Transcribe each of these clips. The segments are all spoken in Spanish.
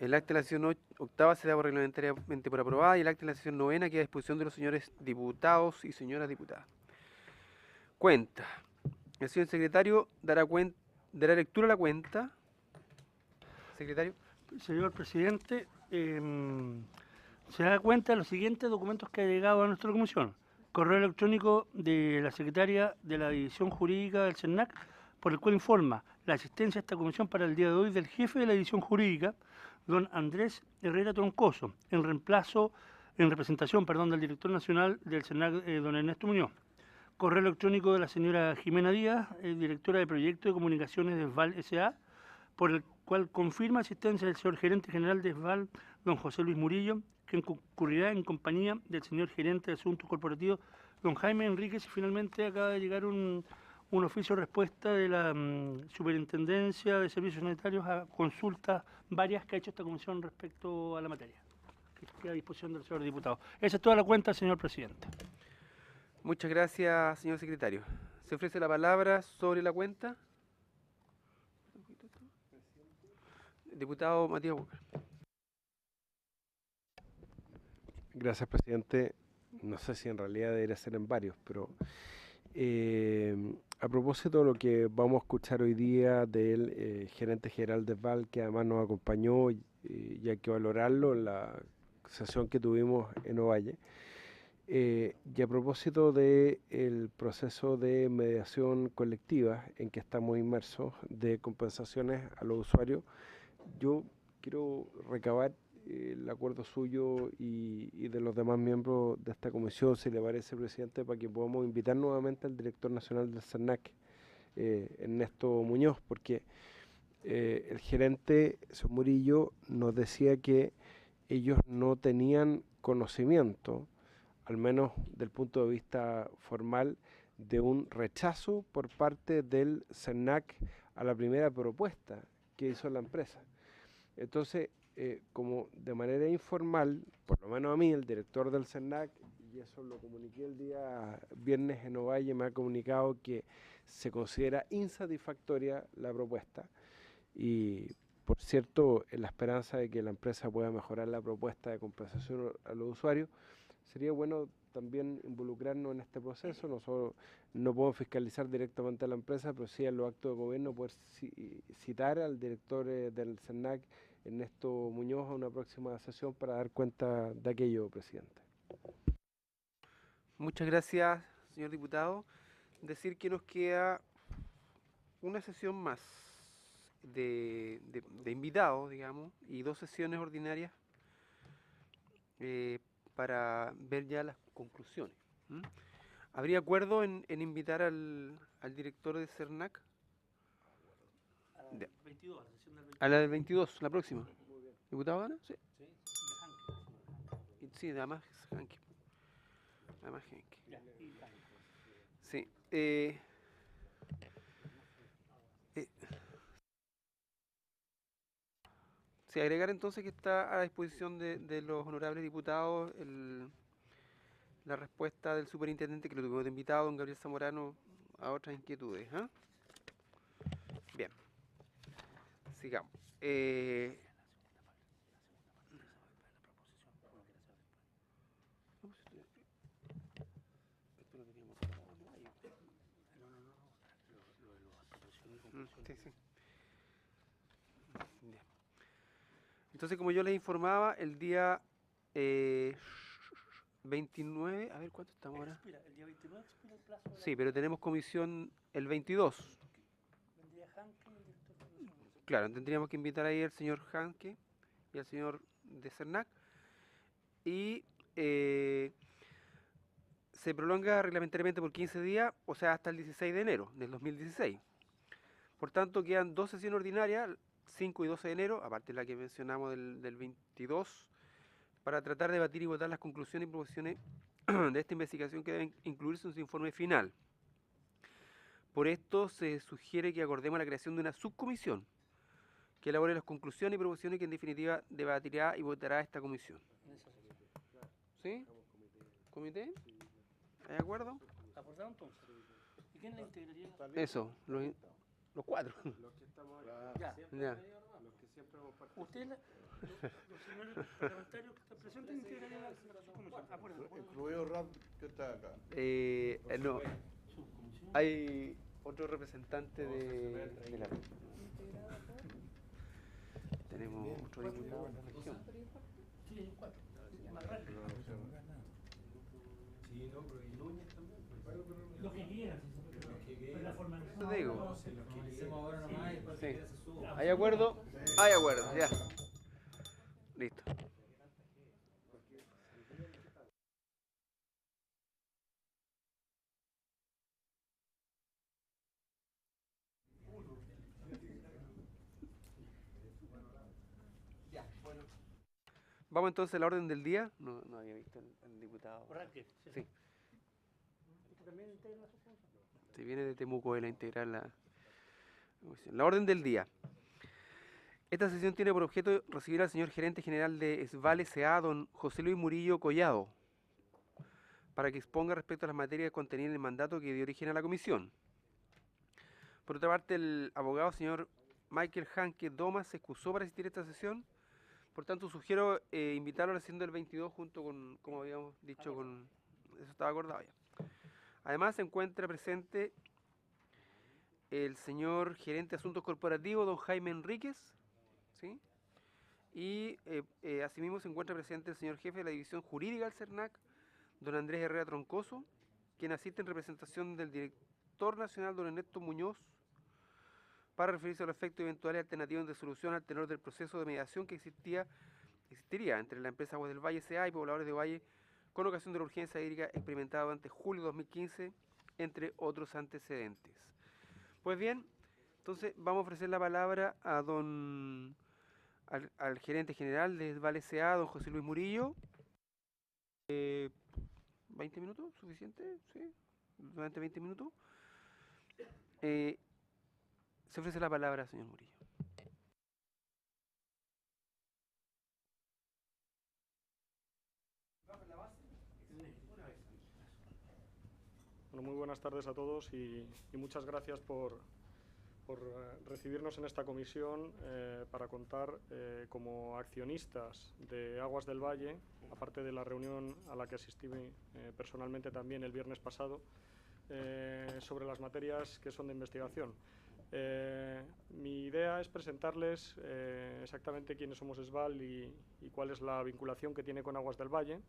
El acta de la sesión octava se da por reglamentariamente por aprobada y el acta de la sesión novena queda a disposición de los señores diputados y señoras diputadas. Cuenta. El señor secretario dará lectura a la cuenta. Secretario. Señor presidente, se da cuenta de los siguientes documentos que ha llegado a nuestra comisión. Correo electrónico de la secretaria de la División Jurídica del CERNAC, por el cual informa la asistencia a esta comisión para el día de hoy del jefe de la División Jurídica, don Andrés Herrera Troncoso, en representación del director nacional del CERNAC, don Ernesto Muñoz. Correo electrónico de la señora Jimena Díaz, directora de Proyecto de Comunicaciones de SVAL S.A., por el cual confirma asistencia del señor gerente general de SVAL, don José Luis Murillo, quien concurrirá en compañía del señor gerente de Asuntos Corporativos, don Jaime Enríquez, y finalmente acaba de llegar un oficio de respuesta de la Superintendencia de Servicios Sanitarios a consultas varias que ha hecho esta comisión respecto a la materia, que queda a disposición del señor diputado. Esa es toda la cuenta, señor presidente. Muchas gracias, señor secretario. ¿Se ofrece la palabra sobre la cuenta? Diputado Matías Walker. Gracias, presidente. No sé si en realidad debería ser en varios, pero a propósito de lo que vamos a escuchar hoy día del gerente general de SVAL, que además nos acompañó y hay que valorarlo en la sesión que tuvimos en Ovalle, y a propósito del proceso de mediación colectiva en que estamos inmersos de compensaciones a los usuarios, yo quiero recabar el acuerdo suyo y de los demás miembros de esta comisión, si le parece, presidente, para que podamos invitar nuevamente al director nacional del CERNAC, Ernesto Muñoz, porque el gerente Murillo nos decía que ellos no tenían conocimiento, al menos del punto de vista formal, de un rechazo por parte del CERNAC a la primera propuesta que hizo la empresa. Entonces, como de manera informal, por lo menos a mí, el director del CERNAC, y eso lo comuniqué el día viernes en Ovalle, me ha comunicado que se considera insatisfactoria la propuesta y, por cierto, en la esperanza de que la empresa pueda mejorar la propuesta de compensación a los usuarios, sería bueno también involucrarnos en este proceso. Nosotros no podemos fiscalizar directamente a la empresa, pero sí en los actos de gobierno poder citar al director del CERNAC, Ernesto Muñoz, a una próxima sesión para dar cuenta de aquello, presidente. Muchas gracias, señor diputado. Decir que nos queda una sesión más de invitados, digamos, y 2 sesiones ordinarias para ver ya las conclusiones. ¿Habría acuerdo en invitar al director de CERNAC? A la 22, la sesión del 22. A la del 22, la próxima. ¿Diputado Gana? Sí. Sí, Sí, además Hanke. Además Hanke. Sí. Sí, agregar entonces que está a disposición de los honorables diputados la respuesta del superintendente, que lo tuvimos de invitado, don Gabriel Zamorano, a otras inquietudes. Bien, sigamos. Sí, sí. Bien. Entonces, como yo les informaba, el día 29, a ver cuánto estamos ahora. el día 29 expira el plazo. Sí, pero tenemos comisión el 22. Vendría Hanke y el director de comisión. Claro, tendríamos que invitar ahí al señor Hanke y al señor de CERNAC. Y se prolonga reglamentariamente por 15 días, o sea, hasta el 16 de enero del 2016. Por tanto, quedan 2 sesiones ordinarias, 5 y 12 de enero, aparte de la que mencionamos del 22, para tratar de debatir y votar las conclusiones y proposiciones de esta investigación que deben incluirse en su informe final. Por esto se sugiere que acordemos la creación de una subcomisión que elabore las conclusiones y proposiciones que en definitiva debatirá y votará esta comisión. ¿Sí? ¿Comité? ¿Hay acuerdo? ¿Acordado entonces? ¿Y quién la integraría? Eso, los 4. Los que estamos Ya. Ya. los que Usted, los señores parlamentarios que están presentes, integrarían la comisión. Acuerdo. Incluido Rap, que está acá. No, hay otro representante de la... Tenemos otro diputado de la región. Sí, 4. Sí, no, pero y Núñez también. Lo que quieran. La formalización. Te digo. Lo hacemos ahora nomás y después Sí. que se suba. ¿Hay acuerdo? Hay acuerdo, ya. Listo. Vamos entonces a la orden del día. No había visto el diputado. Correcto. Sí. ¿Usted también integra su comisión? Se viene de Temuco él a integrar la comisión. La orden del día. Esta sesión tiene por objeto recibir al señor gerente general de SVAL S.A., don José Luis Murillo Collado, para que exponga respecto a las materias contenidas en el mandato que dio origen a la comisión. Por otra parte, el abogado señor Michael Hanke Domas se excusó para asistir a esta sesión. Por tanto, sugiero invitarlo a la sesión del 22 junto con, como habíamos dicho, con eso estaba acordado ya. Además, se encuentra presente el señor gerente de Asuntos Corporativos, don Jaime Enríquez, ¿sí? Y asimismo se encuentra presente el señor jefe de la División Jurídica del CERNAC, don Andrés Herrera Troncoso, quien asiste en representación del director nacional, don Ernesto Muñoz, para referirse a los efectos eventuales alternativos de solución al tenor del proceso de mediación que existiría entre la empresa Aguas del Valle S.A. y pobladores de Valle con ocasión de la urgencia hídrica experimentada durante julio de 2015, entre otros antecedentes. Pues bien, entonces vamos a ofrecer la palabra a al gerente general de SVAL S.A., don José Luis Murillo. 20 minutos, ¿suficiente? Sí, durante 20 minutos. Se ofrece la palabra, señor Murillo. Bueno, muy buenas tardes a todos y muchas gracias por recibirnos en esta comisión para contar como accionistas de Aguas del Valle, aparte de la reunión a la que asistí personalmente también el viernes pasado, sobre las materias que son de investigación. Mi idea es presentarles exactamente quiénes somos SVAL y cuál es la vinculación que tiene con Aguas del Valle,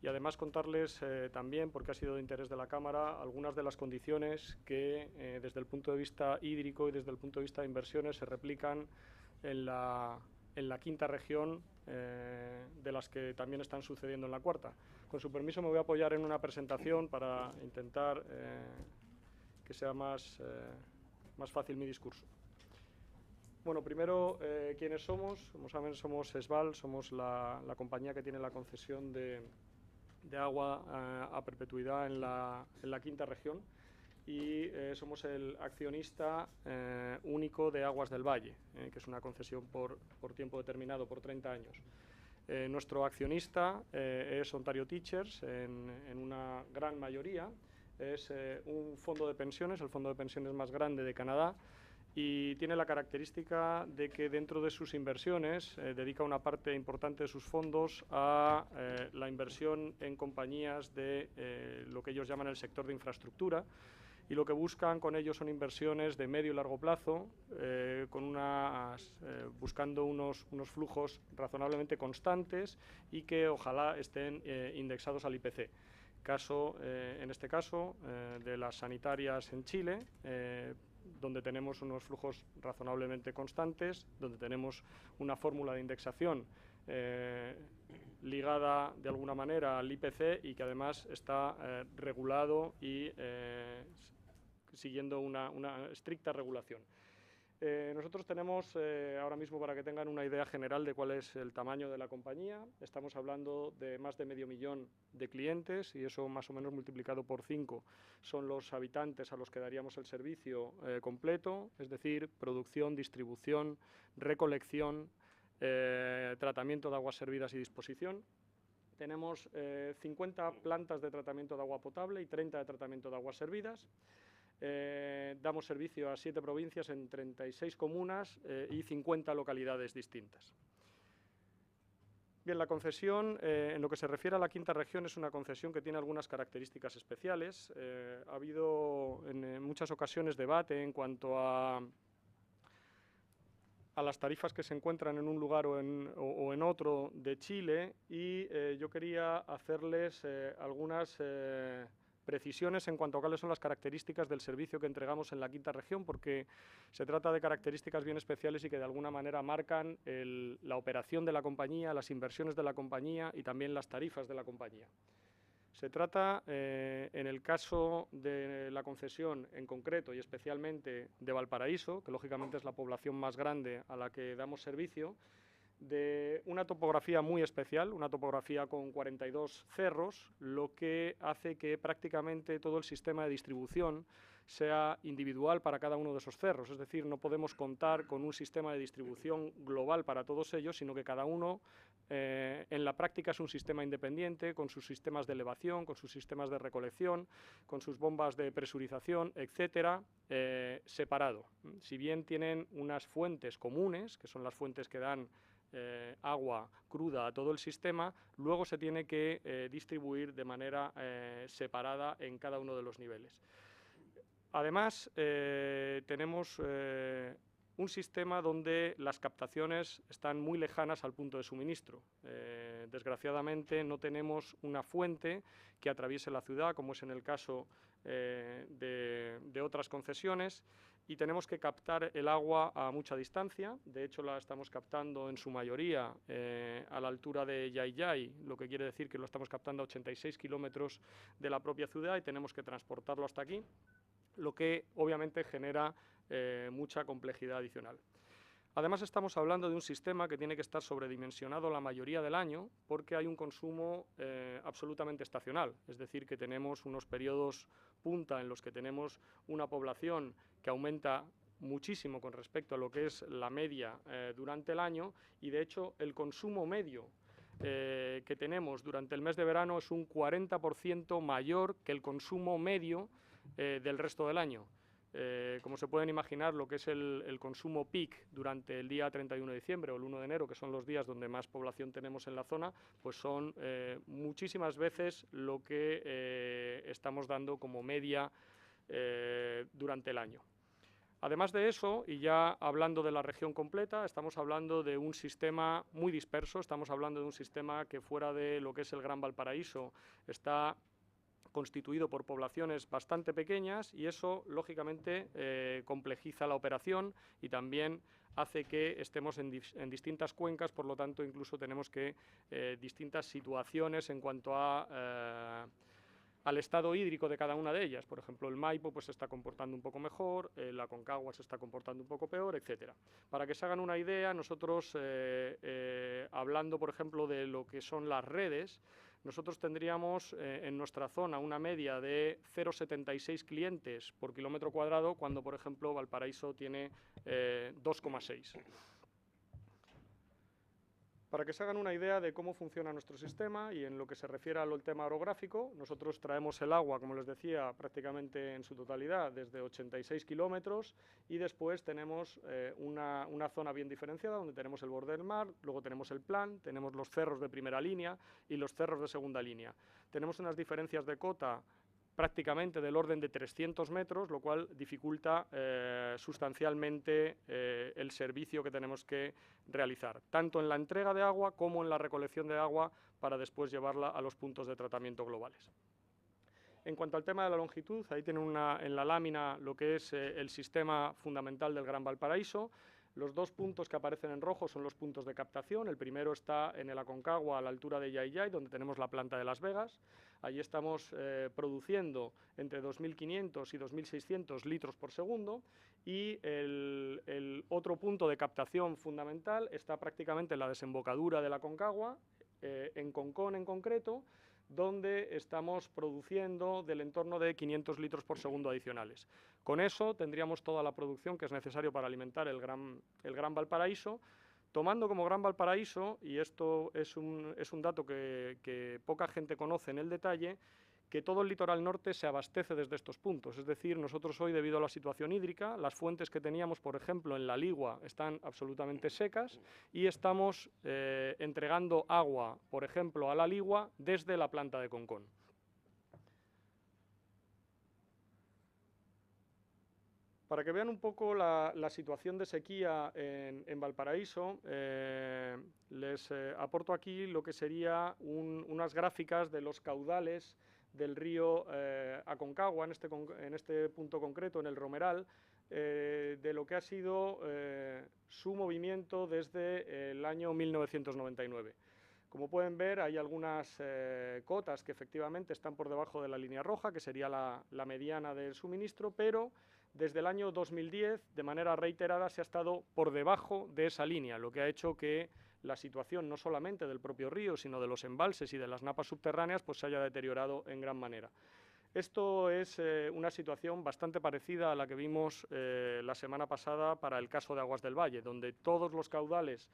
y además contarles también, porque ha sido de interés de la Cámara, algunas de las condiciones que desde el punto de vista hídrico y desde el punto de vista de inversiones se replican en la quinta región, de las que también están sucediendo en la cuarta. Con su permiso me voy a apoyar en una presentación para intentar que sea más fácil mi discurso. Bueno, primero, ¿quiénes somos? Como saben, somos SVAL, somos la compañía que tiene la concesión de agua a perpetuidad en la quinta región, y somos el accionista único de Aguas del Valle, que es una concesión por tiempo determinado, por 30 años. Nuestro accionista es Ontario Teachers en una gran mayoría. Es un fondo de pensiones, el fondo de pensiones más grande de Canadá, y tiene la característica de que dentro de sus inversiones dedica una parte importante de sus fondos a la inversión en compañías de lo que ellos llaman el sector de infraestructura, y lo que buscan con ellos son inversiones de medio y largo plazo, buscando unos flujos razonablemente constantes y que ojalá estén indexados al IPC. En este caso, de las sanitarias en Chile, donde tenemos unos flujos razonablemente constantes, donde tenemos una fórmula de indexación ligada de alguna manera al IPC y que además está regulado y siguiendo una estricta regulación. Nosotros tenemos, ahora mismo, para que tengan una idea general de cuál es el tamaño de la compañía, estamos hablando de más de 500.000 de clientes, y eso más o menos multiplicado por 5 son los habitantes a los que daríamos el servicio completo, es decir, producción, distribución, recolección, tratamiento de aguas servidas y disposición. Tenemos 50 plantas de tratamiento de agua potable y 30 de tratamiento de aguas servidas. Damos servicio a 7 provincias en 36 comunas y 50 localidades distintas. Bien, la concesión, en lo que se refiere a la quinta región, es una concesión que tiene algunas características especiales. Ha habido en muchas ocasiones debate en cuanto a las tarifas que se encuentran en un lugar o en otro de Chile, y yo quería hacerles algunas precisiones en cuanto a cuáles son las características del servicio que entregamos en la quinta región, porque se trata de características bien especiales y que de alguna manera marcan la operación de la compañía, las inversiones de la compañía y también las tarifas de la compañía. Se trata, en el caso de la concesión en concreto y especialmente de Valparaíso, que lógicamente es la población más grande a la que damos servicio, de una topografía muy especial, una topografía con 42 cerros, lo que hace que prácticamente todo el sistema de distribución sea individual para cada uno de esos cerros. Es decir, no podemos contar con un sistema de distribución global para todos ellos, sino que cada uno en la práctica es un sistema independiente, con sus sistemas de elevación, con sus sistemas de recolección, con sus bombas de presurización, etcétera, separado. Si bien tienen unas fuentes comunes, que son las fuentes que dan agua cruda a todo el sistema, luego se tiene que distribuir de manera separada en cada uno de los niveles. Además, tenemos un sistema donde las captaciones están muy lejanas al punto de suministro. Desgraciadamente no tenemos una fuente que atraviese la ciudad, como es en el caso de otras concesiones, y tenemos que captar el agua a mucha distancia. De hecho, la estamos captando en su mayoría a la altura de Yayay, lo que quiere decir que lo estamos captando a 86 kilómetros de la propia ciudad y tenemos que transportarlo hasta aquí, lo que obviamente genera mucha complejidad adicional. Además, estamos hablando de un sistema que tiene que estar sobredimensionado la mayoría del año porque hay un consumo absolutamente estacional, es decir, que tenemos unos periodos punta en los que tenemos una población que aumenta muchísimo con respecto a lo que es la media durante el año, y de hecho el consumo medio que tenemos durante el mes de verano es un 40% mayor que el consumo medio del resto del año. Como se pueden imaginar, lo que es el consumo peak durante el día 31 de diciembre o el 1 de enero, que son los días donde más población tenemos en la zona, pues son muchísimas veces lo que estamos dando como media durante el año. Además de eso, y ya hablando de la región completa, estamos hablando de un sistema muy disperso, estamos hablando de un sistema que fuera de lo que es el Gran Valparaíso está constituido por poblaciones bastante pequeñas, y eso lógicamente complejiza la operación y también hace que estemos en distintas cuencas, por lo tanto incluso tenemos que distintas situaciones en cuanto al estado hídrico de cada una de ellas. Por ejemplo, el Maipo pues se está comportando un poco mejor, la Aconcagua se está comportando un poco peor, etcétera. Para que se hagan una idea, nosotros hablando por ejemplo de lo que son las redes, nosotros tendríamos en nuestra zona una media de 0,76 clientes por kilómetro cuadrado, cuando por ejemplo Valparaíso tiene 2,6. Para que se hagan una idea de cómo funciona nuestro sistema y en lo que se refiere al tema orográfico, nosotros traemos el agua, como les decía, prácticamente en su totalidad desde 86 kilómetros, y después tenemos una zona bien diferenciada donde tenemos el borde del mar, luego tenemos el plan, tenemos los cerros de primera línea y los cerros de segunda línea. Tenemos unas diferencias de cota prácticamente del orden de 300 metros, lo cual dificulta sustancialmente el servicio que tenemos que realizar, tanto en la entrega de agua como en la recolección de agua para después llevarla a los puntos de tratamiento globales. En cuanto al tema de la longitud, ahí tienen en la lámina lo que es el sistema fundamental del Gran Valparaíso. Los dos puntos que aparecen en rojo son los puntos de captación. El primero está en el Aconcagua, a la altura de Yayay, donde tenemos la planta de Las Vegas. Allí estamos produciendo entre 2.500 y 2.600 litros por segundo. Y el otro punto de captación fundamental está prácticamente en la desembocadura del Aconcagua, en Concón en concreto, donde estamos produciendo del entorno de 500 litros por segundo adicionales. Con eso tendríamos toda la producción que es necesario para alimentar el Gran Valparaíso, tomando como Gran Valparaíso, y esto es un dato que poca gente conoce en el detalle, que todo el litoral norte se abastece desde estos puntos. Es decir, nosotros hoy, debido a la situación hídrica, las fuentes que teníamos, por ejemplo, en la Ligua, están absolutamente secas y estamos entregando agua, por ejemplo, a la Ligua desde la planta de Concón. Para que vean un poco la situación de sequía en Valparaíso, les aporto aquí lo que sería unas gráficas de los caudales del río Aconcagua, en este punto concreto, en el Romeral, de lo que ha sido su movimiento desde el año 1999. Como pueden ver, hay algunas cotas que efectivamente están por debajo de la línea roja, que sería la mediana del suministro, pero desde el año 2010, de manera reiterada, se ha estado por debajo de esa línea, lo que ha hecho que la situación no solamente del propio río, sino de los embalses y de las napas subterráneas, pues se haya deteriorado en gran manera. Esto es una situación bastante parecida a la que vimos la semana pasada para el caso de Aguas del Valle, donde todos los caudales,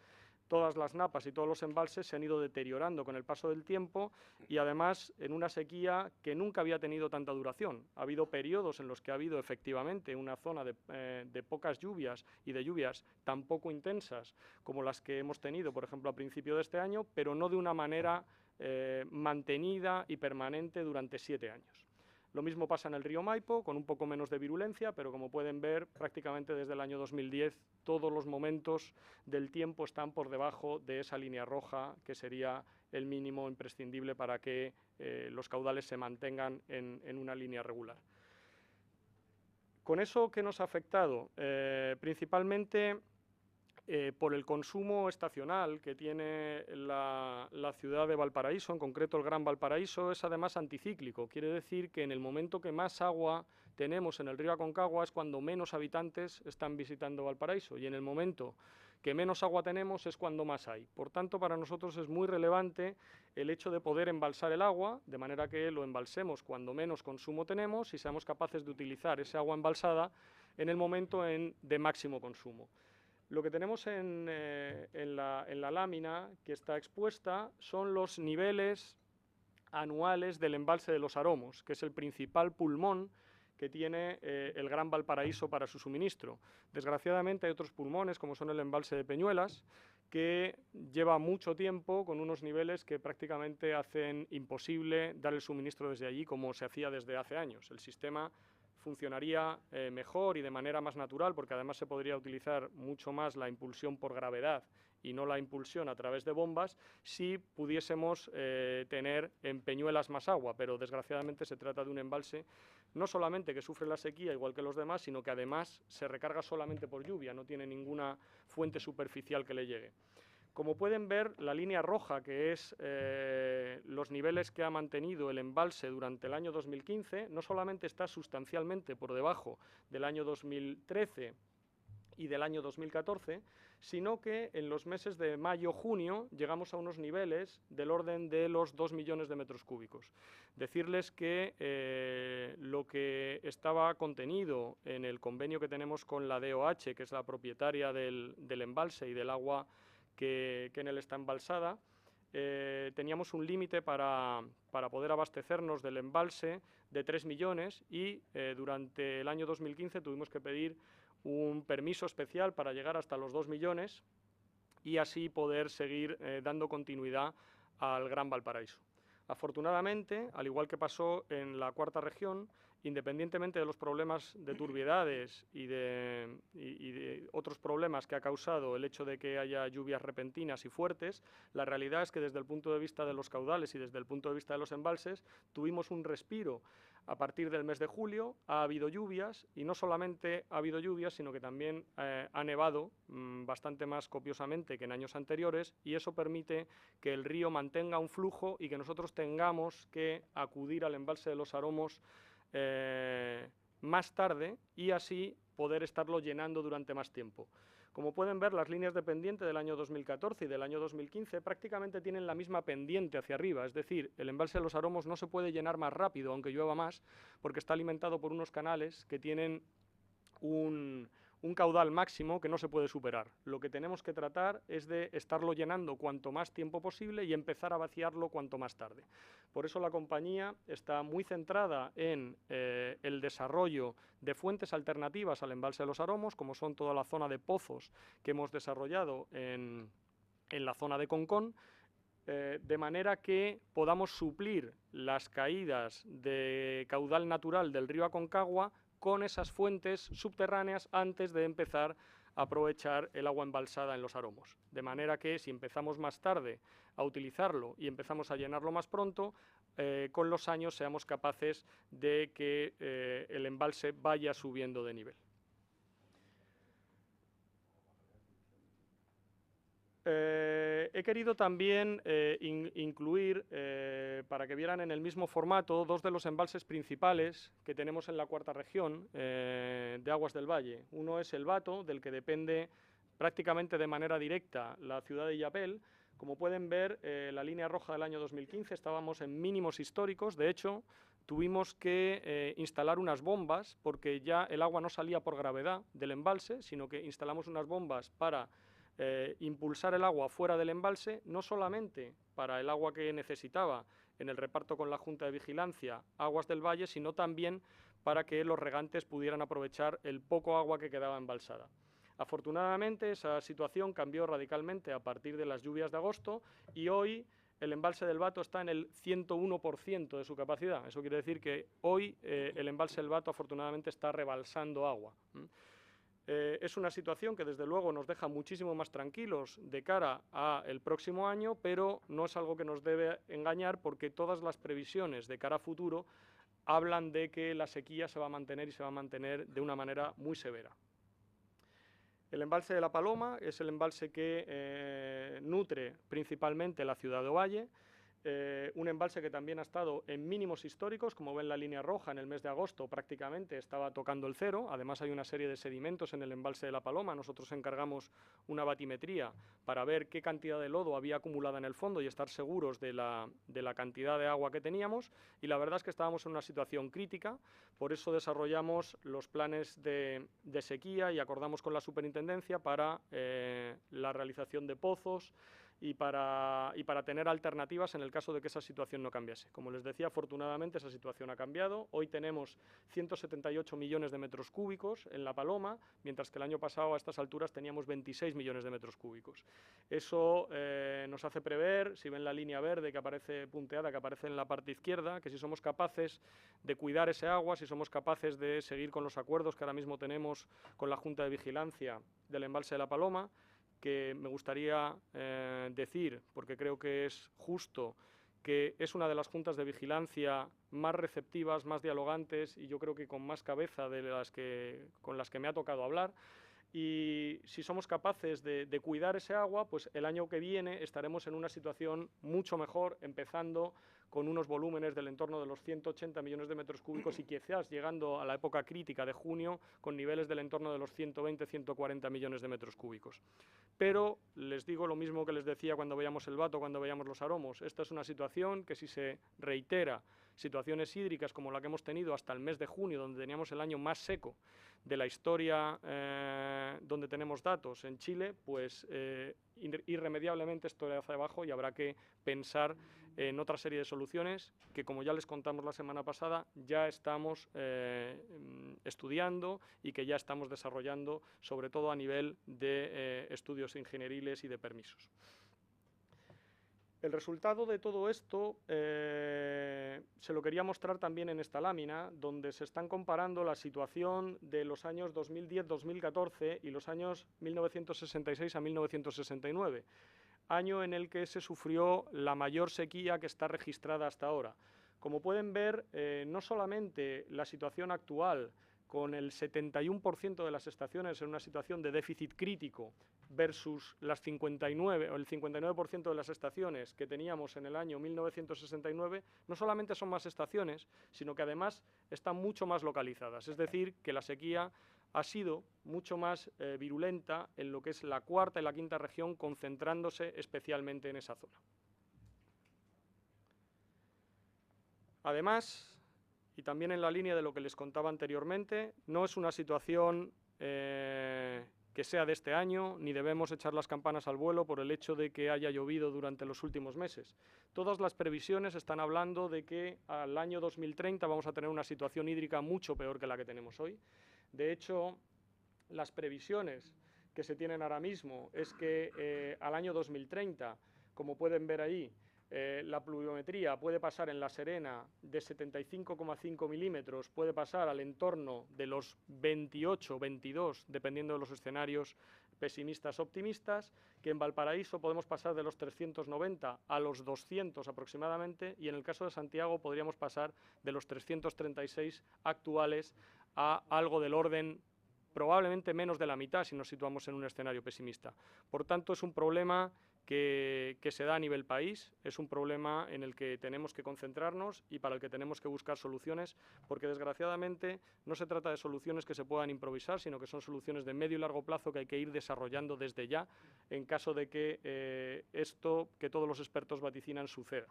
todas las napas y todos los embalses se han ido deteriorando con el paso del tiempo y además en una sequía que nunca había tenido tanta duración. Ha habido periodos en los que ha habido efectivamente una zona de pocas lluvias y de lluvias tan poco intensas como las que hemos tenido, por ejemplo, a principio de este año, pero no de una manera mantenida y permanente durante 7 años. Lo mismo pasa en el río Maipo, con un poco menos de virulencia, pero como pueden ver, prácticamente desde el año 2010 todos los momentos del tiempo están por debajo de esa línea roja, que sería el mínimo imprescindible para que los caudales se mantengan en una línea regular. ¿Con eso qué nos ha afectado? Principalmente por el consumo estacional que tiene la ciudad de Valparaíso, en concreto el Gran Valparaíso, es además anticíclico. Quiere decir que en el momento que más agua tenemos en el río Aconcagua es cuando menos habitantes están visitando Valparaíso, y en el momento que menos agua tenemos es cuando más hay. Por tanto, para nosotros es muy relevante el hecho de poder embalsar el agua, de manera que lo embalsemos cuando menos consumo tenemos y seamos capaces de utilizar esa agua embalsada en el momento de máximo consumo. Lo que tenemos en la lámina que está expuesta son los niveles anuales del embalse de los Aromos, que es el principal pulmón que tiene el Gran Valparaíso para su suministro. Desgraciadamente hay otros pulmones, como son el embalse de Peñuelas, que lleva mucho tiempo con unos niveles que prácticamente hacen imposible dar el suministro desde allí como se hacía desde hace años. El sistema funcionaría mejor y de manera más natural, porque además se podría utilizar mucho más la impulsión por gravedad y no la impulsión a través de bombas, si pudiésemos tener en Peñuelas más agua, pero desgraciadamente se trata de un embalse no solamente que sufre la sequía igual que los demás, sino que además se recarga solamente por lluvia, no tiene ninguna fuente superficial que le llegue. Como pueden ver, la línea roja, que es los niveles que ha mantenido el embalse durante el año 2015, no solamente está sustancialmente por debajo del año 2013 y del año 2014, sino que en los meses de mayo-junio llegamos a unos niveles del orden de los 2 millones de metros cúbicos. Decirles que lo que estaba contenido en el convenio que tenemos con la DOH, que es la propietaria del embalse y del agua que en él está embalsada, teníamos un límite para poder abastecernos del embalse de 3 millones y durante el año 2015 tuvimos que pedir un permiso especial para llegar hasta los 2 millones y así poder seguir dando continuidad al Gran Valparaíso. Afortunadamente, al igual que pasó en la cuarta región, independientemente de los problemas de turbiedades y de otros problemas que ha causado el hecho de que haya lluvias repentinas y fuertes, la realidad es que desde el punto de vista de los caudales y desde el punto de vista de los embalses tuvimos un respiro. A partir del mes de julio ha habido lluvias, y no solamente ha habido lluvias, sino que también ha nevado bastante más copiosamente que en años anteriores, y eso permite que el río mantenga un flujo y que nosotros tengamos que acudir al embalse de los Aromos más tarde y así poder estarlo llenando durante más tiempo. Como pueden ver, las líneas de pendiente del año 2014 y del año 2015 prácticamente tienen la misma pendiente hacia arriba, es decir, el embalse de los Aromos no se puede llenar más rápido, aunque llueva más, porque está alimentado por unos canales que tienen un un caudal máximo que no se puede superar. Lo que tenemos que tratar es de estarlo llenando cuanto más tiempo posible y empezar a vaciarlo cuanto más tarde. Por eso la compañía está muy centrada en el desarrollo de fuentes alternativas al embalse de los Aromos, como son toda la zona de pozos que hemos desarrollado en la zona de Concón, de manera que podamos suplir las caídas de caudal natural del río Aconcagua con esas fuentes subterráneas antes de empezar a aprovechar el agua embalsada en los Aromos. De manera que si empezamos más tarde a utilizarlo y empezamos a llenarlo más pronto, con los años seamos capaces de que el embalse vaya subiendo de nivel. He querido también incluir, para que vieran en el mismo formato, dos de los embalses principales que tenemos en la cuarta región de Aguas del Valle. Uno es el Bato, del que depende prácticamente de manera directa la ciudad de Illapel. Como pueden ver, la línea roja del año 2015 estábamos en mínimos históricos. De hecho, tuvimos que instalar unas bombas porque ya el agua no salía por gravedad del embalse, sino que instalamos unas bombas para impulsar el agua fuera del embalse, no solamente para el agua que necesitaba en el reparto con la Junta de Vigilancia Aguas del Valle, sino también para que los regantes pudieran aprovechar el poco agua que quedaba embalsada. Afortunadamente, esa situación cambió radicalmente a partir de las lluvias de agosto y hoy el embalse del Bato está en el 101% de su capacidad. Eso quiere decir que hoy el embalse del Bato afortunadamente está rebalsando agua. Es una situación que desde luego nos deja muchísimo más tranquilos de cara al próximo año, pero no es algo que nos debe engañar porque todas las previsiones de cara a futuro hablan de que la sequía se va a mantener y se va a mantener de una manera muy severa. El embalse de La Paloma es el embalse que nutre principalmente la ciudad de Ovalle. Un embalse que también ha estado en mínimos históricos, como ven la línea roja en el mes de agosto prácticamente estaba tocando el cero. Además hay una serie de sedimentos en el embalse de La Paloma. Nosotros encargamos una batimetría para ver qué cantidad de lodo había acumulada en el fondo y estar seguros de la cantidad de agua que teníamos, y la verdad es que estábamos en una situación crítica. Por eso desarrollamos los planes de sequía y acordamos con la superintendencia para la realización de pozos y para tener alternativas en el caso de que esa situación no cambiase. Como les decía, afortunadamente esa situación ha cambiado. Hoy tenemos 178 millones de metros cúbicos en La Paloma, mientras que el año pasado a estas alturas teníamos 26 millones de metros cúbicos. Eso nos hace prever, si ven la línea verde que aparece punteada, que aparece en la parte izquierda, que si somos capaces de cuidar ese agua, si somos capaces de seguir con los acuerdos que ahora mismo tenemos con la Junta de Vigilancia del embalse de La Paloma, que me gustaría decir, porque creo que es justo, que es una de las juntas de vigilancia más receptivas, más dialogantes y yo creo que con más cabeza con las que me ha tocado hablar. Y si somos capaces de cuidar ese agua, pues el año que viene estaremos en una situación mucho mejor, empezando con unos volúmenes del entorno de los 180 millones de metros cúbicos y quizás llegando a la época crítica de junio con niveles del entorno de los 120-140 millones de metros cúbicos. Pero les digo lo mismo que les decía cuando veíamos el Bato, cuando veíamos los Aromos. Esta es una situación que si se reitera situaciones hídricas como la que hemos tenido hasta el mes de junio, donde teníamos el año más seco de la historia, donde tenemos datos en Chile, pues irremediablemente esto irá hacia abajo y habrá que pensar en otra serie de soluciones que, como ya les contamos la semana pasada, ya estamos estudiando y que ya estamos desarrollando, sobre todo a nivel de estudios ingenieriles y de permisos. El resultado de todo esto se lo quería mostrar también en esta lámina, donde se están comparando la situación de los años 2010-2014 y los años 1966 a 1969, año en el que se sufrió la mayor sequía que está registrada hasta ahora. Como pueden ver, no solamente la situación actual, con el 71% de las estaciones en una situación de déficit crítico versus las 59 o el 59% de las estaciones que teníamos en el año 1969, no solamente son más estaciones, sino que además están mucho más localizadas. Es decir, que la sequía ha sido mucho más virulenta en lo que es la cuarta y la quinta región, concentrándose especialmente en esa zona. Además, y también en la línea de lo que les contaba anteriormente, no es una situación que sea de este año, ni debemos echar las campanas al vuelo por el hecho de que haya llovido durante los últimos meses. Todas las previsiones están hablando de que al año 2030 vamos a tener una situación hídrica mucho peor que la que tenemos hoy. De hecho, las previsiones que se tienen ahora mismo es que al año 2030, como pueden ver ahí, la pluviometría puede pasar en La Serena de 75,5 milímetros, puede pasar al entorno de los 28, 22, dependiendo de los escenarios pesimistas, optimistas, que en Valparaíso podemos pasar de los 390 a los 200 aproximadamente, y en el caso de Santiago podríamos pasar de los 336 actuales a algo del orden probablemente menos de la mitad si nos situamos en un escenario pesimista. Por tanto, es un problema que se da a nivel país, es un problema en el que tenemos que concentrarnos y para el que tenemos que buscar soluciones, porque desgraciadamente no se trata de soluciones que se puedan improvisar, sino que son soluciones de medio y largo plazo que hay que ir desarrollando desde ya en caso de que esto que todos los expertos vaticinan suceda.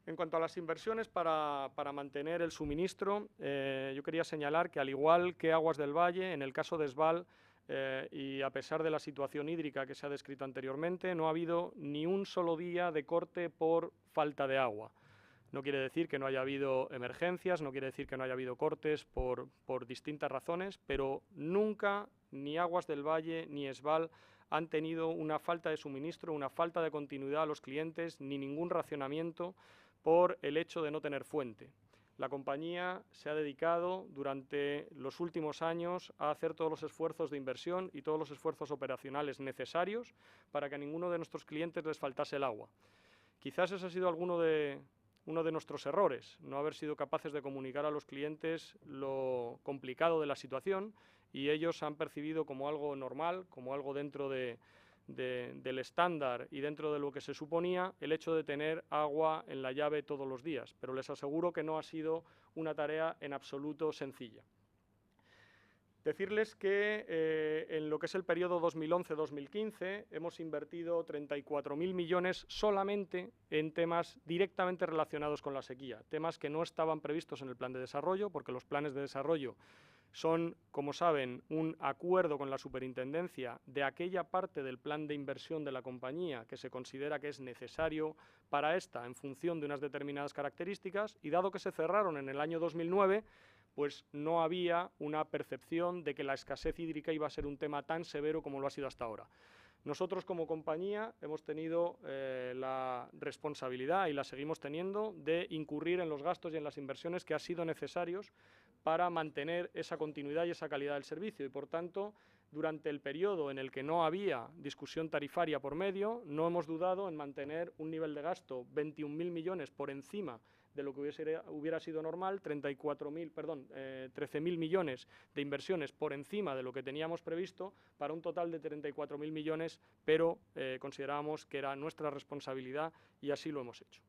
En cuanto a las inversiones para mantener el suministro, yo quería señalar que al igual que Aguas del Valle, en el caso de Esval, y a pesar de la situación hídrica que se ha descrito anteriormente, no ha habido ni un solo día de corte por falta de agua. No quiere decir que no haya habido emergencias, no quiere decir que no haya habido cortes por distintas razones, pero nunca ni Aguas del Valle ni Esval han tenido una falta de suministro, una falta de continuidad a los clientes, ni ningún racionamiento por el hecho de no tener fuente. La compañía se ha dedicado durante los últimos años a hacer todos los esfuerzos de inversión y todos los esfuerzos operacionales necesarios para que a ninguno de nuestros clientes les faltase el agua. Quizás ese ha sido uno de nuestros errores, no haber sido capaces de comunicar a los clientes lo complicado de la situación, y ellos han percibido como algo normal, como algo dentro del estándar y dentro de lo que se suponía el hecho de tener agua en la llave todos los días, pero les aseguro que no ha sido una tarea en absoluto sencilla. Decirles que en lo que es el periodo 2011-2015 hemos invertido 34.000 millones solamente en temas directamente relacionados con la sequía, temas que no estaban previstos en el plan de desarrollo, porque los planes de desarrollo son, como saben, un acuerdo con la superintendencia de aquella parte del plan de inversión de la compañía que se considera que es necesario para esta en función de unas determinadas características, y dado que se cerraron en el año 2009, pues no había una percepción de que la escasez hídrica iba a ser un tema tan severo como lo ha sido hasta ahora. Nosotros como compañía hemos tenido la responsabilidad, y la seguimos teniendo, de incurrir en los gastos y en las inversiones que han sido necesarios para mantener esa continuidad y esa calidad del servicio, y por tanto, durante el periodo en el que no había discusión tarifaria por medio, no hemos dudado en mantener un nivel de gasto 21.000 millones por encima de lo que hubiera sido normal, 13.000 millones de inversiones por encima de lo que teníamos previsto, para un total de 34.000 millones, pero considerábamos que era nuestra responsabilidad y así lo hemos hecho.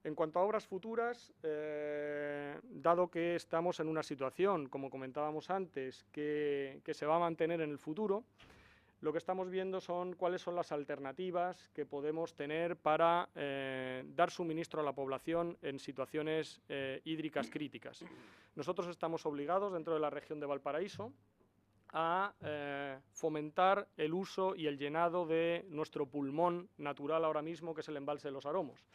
En cuanto a obras futuras, dado que estamos en una situación, como comentábamos antes, que se va a mantener en el futuro, lo que estamos viendo son cuáles son las alternativas que podemos tener para dar suministro a la población en situaciones hídricas críticas. Nosotros estamos obligados, dentro de la región de Valparaíso, a fomentar el uso y el llenado de nuestro pulmón natural ahora mismo, que es el embalse de Los Aromos.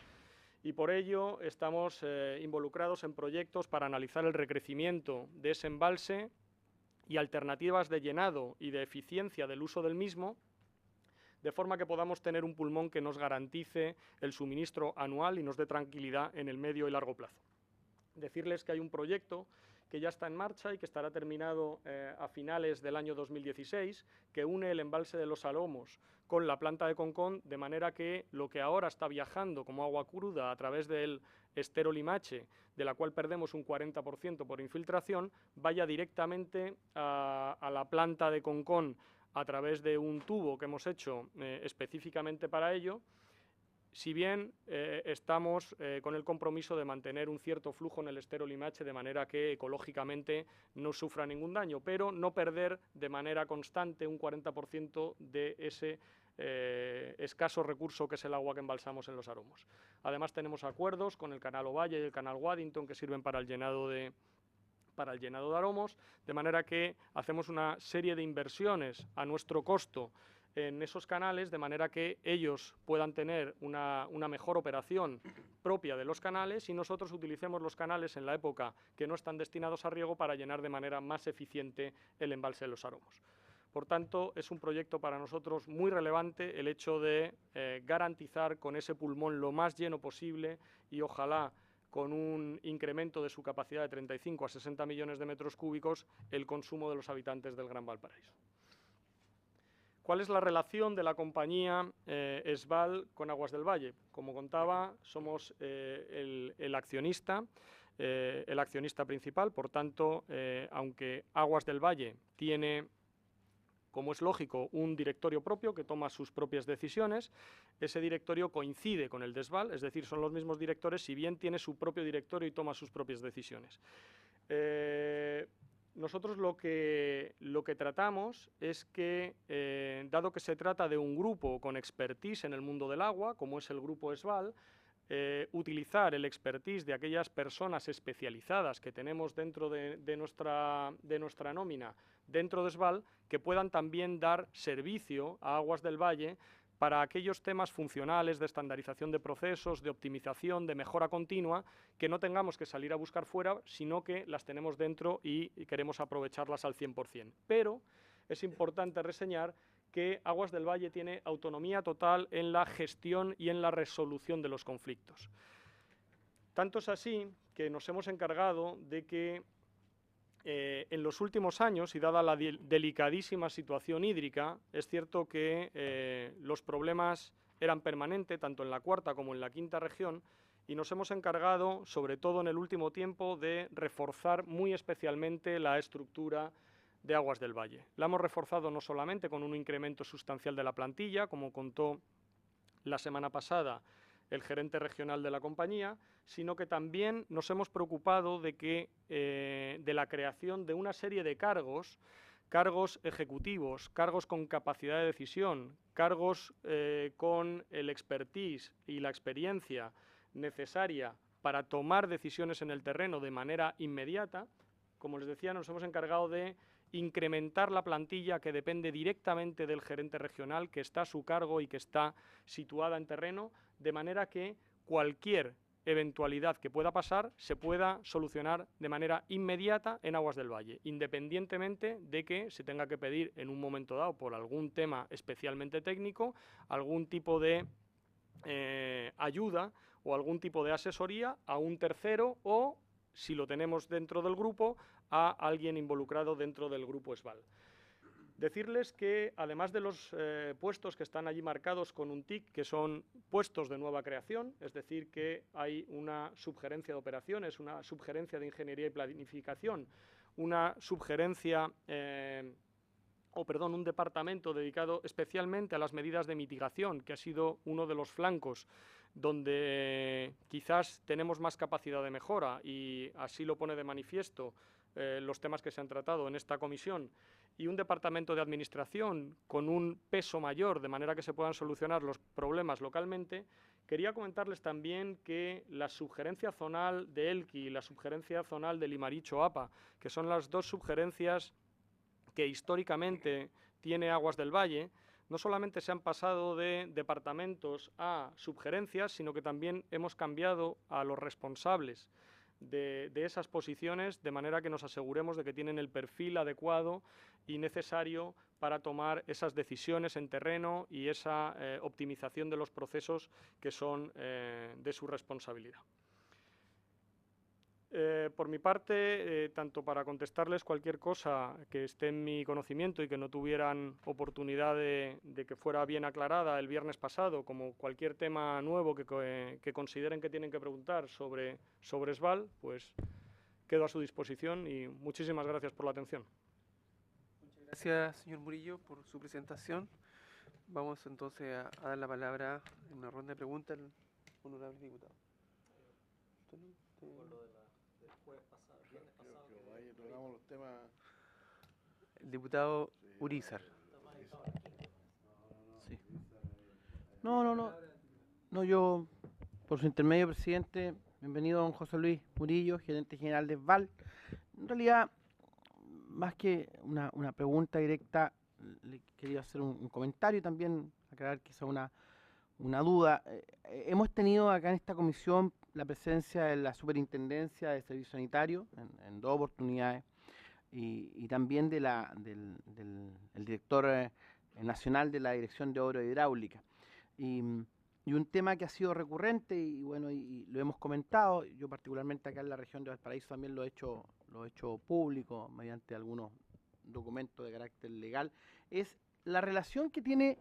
Y por ello estamos involucrados en proyectos para analizar el recrecimiento de ese embalse y alternativas de llenado y de eficiencia del uso del mismo, de forma que podamos tener un pulmón que nos garantice el suministro anual y nos dé tranquilidad en el medio y largo plazo. Decirles que hay un proyecto que ya está en marcha y que estará terminado a finales del año 2016, que une el embalse de Los Aromos con la planta de Concón, de manera que lo que ahora está viajando como agua cruda a través del estero Limache, de la cual perdemos un 40% por infiltración, vaya directamente a la planta de Concón a través de un tubo que hemos hecho específicamente para ello, si bien estamos con el compromiso de mantener un cierto flujo en el estero Limache de manera que ecológicamente no sufra ningún daño, pero no perder de manera constante un 40% de ese escaso recurso que es el agua que embalsamos en Los Aromos. Además tenemos acuerdos con el canal Ovalle y el canal Waddington que sirven para el llenado de para el llenado de aromos, de manera que hacemos una serie de inversiones a nuestro costo en esos canales, de manera que ellos puedan tener una mejor operación propia de los canales y nosotros utilicemos los canales en la época que no están destinados a riego para llenar de manera más eficiente el embalse de los aromos. Por tanto, es un proyecto para nosotros muy relevante el hecho de garantizar con ese pulmón lo más lleno posible y ojalá con un incremento de su capacidad de 35 a 60 millones de metros cúbicos el consumo de los habitantes del Gran Valparaíso. ¿Cuál es la relación de la compañía Esval con Aguas del Valle? Como contaba, somos el accionista principal, por tanto, aunque Aguas del Valle tiene, como es lógico, un directorio propio que toma sus propias decisiones, ese directorio coincide con el de Esval, es decir, son los mismos directores, si bien tiene su propio directorio y toma sus propias decisiones. Nosotros lo que tratamos es que, dado que se trata de un grupo con expertise en el mundo del agua, como es el grupo Esval, utilizar el expertise de aquellas personas especializadas que tenemos dentro de nuestra nómina, dentro de Esval, que puedan también dar servicio a Aguas del Valle para aquellos temas funcionales de estandarización de procesos, de optimización, de mejora continua, que no tengamos que salir a buscar fuera, sino que las tenemos dentro y queremos aprovecharlas al 100%. Pero es importante reseñar que Aguas del Valle tiene autonomía total en la gestión y en la resolución de los conflictos. Tanto es así que nos hemos encargado de que en los últimos años, y dada la delicadísima situación hídrica, es cierto que los problemas eran permanentes, tanto en la cuarta como en la quinta región, y nos hemos encargado, sobre todo en el último tiempo, de reforzar muy especialmente la estructura de Aguas del Valle. La hemos reforzado no solamente con un incremento sustancial de la plantilla, como contó la semana pasada el gerente regional de la compañía, sino que también nos hemos preocupado de la creación de una serie de cargos ejecutivos, cargos con capacidad de decisión, cargos con el expertise y la experiencia necesaria para tomar decisiones en el terreno de manera inmediata. Como les decía, nos hemos encargado de incrementar la plantilla que depende directamente del gerente regional, que está a su cargo y que está situada en terreno, de manera que cualquier eventualidad que pueda pasar se pueda solucionar de manera inmediata en Aguas del Valle, independientemente de que se tenga que pedir en un momento dado por algún tema especialmente técnico, algún tipo de ayuda o algún tipo de asesoría a un tercero o, si lo tenemos dentro del grupo, a alguien involucrado dentro del grupo Esval. Decirles que, además de los puestos que están allí marcados con un TIC, que son puestos de nueva creación, es decir, que hay una subgerencia de operaciones, una subgerencia de ingeniería y planificación, una subgerencia, un departamento dedicado especialmente a las medidas de mitigación, que ha sido uno de los flancos donde quizás tenemos más capacidad de mejora, y así lo pone de manifiesto los temas que se han tratado en esta comisión, y un departamento de administración con un peso mayor, de manera que se puedan solucionar los problemas localmente. Quería comentarles también que la subgerencia zonal de Elqui y la subgerencia zonal de Limaricho-APA, que son las dos subgerencias que históricamente tiene Aguas del Valle, no solamente se han pasado de departamentos a subgerencias, sino que también hemos cambiado a los responsables de esas posiciones, de manera que nos aseguremos de que tienen el perfil adecuado y necesario para tomar esas decisiones en terreno y esa optimización de los procesos que son de su responsabilidad. Por mi parte, tanto para contestarles cualquier cosa que esté en mi conocimiento y que no tuvieran oportunidad de que fuera bien aclarada el viernes pasado, como cualquier tema nuevo que consideren que tienen que preguntar sobre Esval, pues quedo a su disposición y muchísimas gracias por la atención. Muchas gracias, señor Murillo, por su presentación. Vamos entonces a dar la palabra en una ronda de preguntas al honorable diputado. Tocamos los temas. El diputado Urizar. Sí. No, yo, por su intermedio, presidente, bienvenido a don José Luis Murillo, gerente general de Esval. En realidad, más que una pregunta directa, le quería hacer un comentario y también aclarar quizá una duda. Hemos tenido acá en esta comisión la presencia de la Superintendencia de Servicios Sanitarios en dos oportunidades y también del el director nacional de la Dirección de Obras Hidráulicas. Y un tema que ha sido recurrente y bueno, y lo hemos comentado, yo particularmente acá en la región de Valparaíso también lo he hecho público mediante algunos documentos de carácter legal, es la relación que tiene.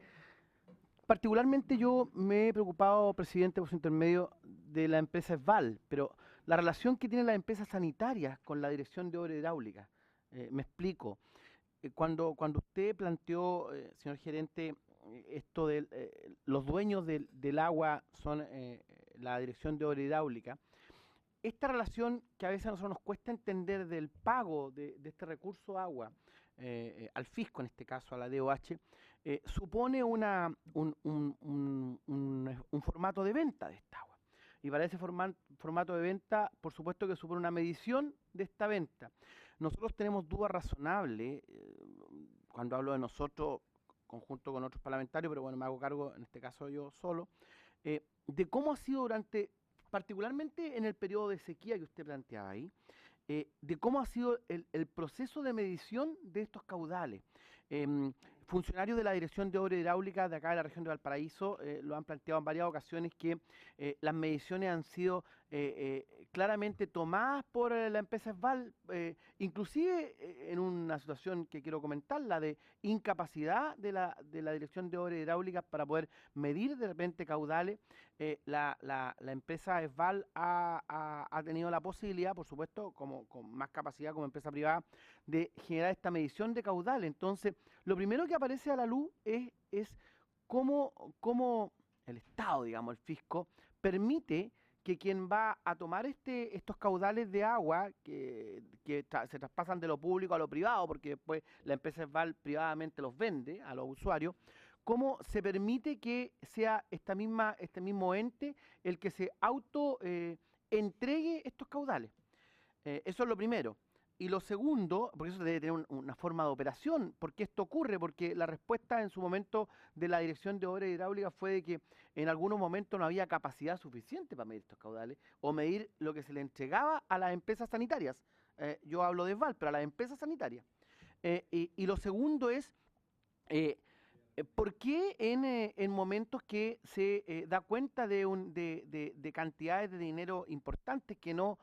Particularmente yo me he preocupado, presidente, por su intermedio, de la empresa ESVAL, pero la relación que tienen las empresas sanitarias con la Dirección de Obras Hidráulicas. Me explico. Cuando usted planteó, señor gerente, esto de los dueños del agua son la Dirección de Obras Hidráulicas, esta relación que a veces a nosotros nos cuesta entender del pago de este recurso agua al fisco, en este caso a la DOH, supone un formato de venta de esta agua. Y para ese formato de venta, por supuesto que supone una medición de esta venta. Nosotros tenemos dudas razonables, cuando hablo de nosotros, conjunto con otros parlamentarios, pero bueno, me hago cargo, en este caso yo solo, de cómo ha sido particularmente en el periodo de sequía que usted planteaba ahí, de cómo ha sido el proceso de medición de estos caudales. Funcionarios de la Dirección de Obras Hidráulicas de acá de la región de Valparaíso lo han planteado en varias ocasiones que las mediciones han sido claramente tomadas por la empresa ESVAL, inclusive en una situación que quiero comentar, la de incapacidad de la Dirección de Obras Hidráulicas para poder medir de repente caudales. La empresa ESVAL ha tenido la posibilidad, por supuesto, con más capacidad como empresa privada, de generar esta medición de caudales. Entonces, lo primero que aparece a la luz es cómo el Estado, digamos, el fisco, permite que quien va a tomar estos caudales de agua que se traspasan de lo público a lo privado, porque después la empresa ESVAL privadamente los vende a los usuarios, cómo se permite que sea este mismo ente el que se entregue estos caudales. Eso es lo primero. Y lo segundo, porque eso debe tener una forma de operación. ¿Por qué esto ocurre? Porque la respuesta en su momento de la Dirección de Obras Hidráulicas fue de que en algunos momentos no había capacidad suficiente para medir estos caudales o medir lo que se le entregaba a las empresas sanitarias. Yo hablo de ESVAL, pero a las empresas sanitarias. Y lo segundo es, ¿por qué en momentos que se da cuenta de cantidades de dinero importantes que no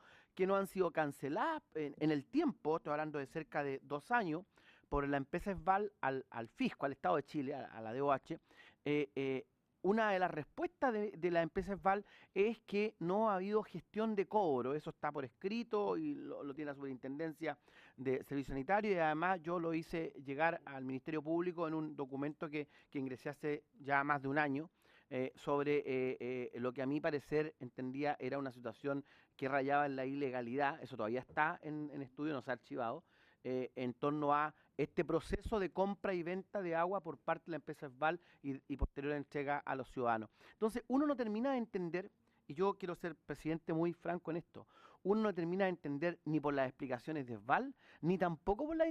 han sido canceladas en el tiempo, estoy hablando de cerca de 2 años, por la empresa ESVAL al fisco, al Estado de Chile, a la DOH, una de las respuestas de la empresa ESVAL es que no ha habido gestión de cobro? Eso está por escrito y lo tiene la Superintendencia de Servicios Sanitarios, y además yo lo hice llegar al Ministerio Público en un documento que ingresé hace ya más de un año, sobre lo que a mi parecer entendía era una situación que rayaba en la ilegalidad. Eso todavía está en estudio, no se ha archivado, en torno a este proceso de compra y venta de agua por parte de la empresa ESVAL y posterior entrega a los ciudadanos. Entonces, uno no termina de entender, y yo quiero ser, presidente, muy franco en esto, uno no termina de entender ni por las explicaciones de ESVAL, ni tampoco por las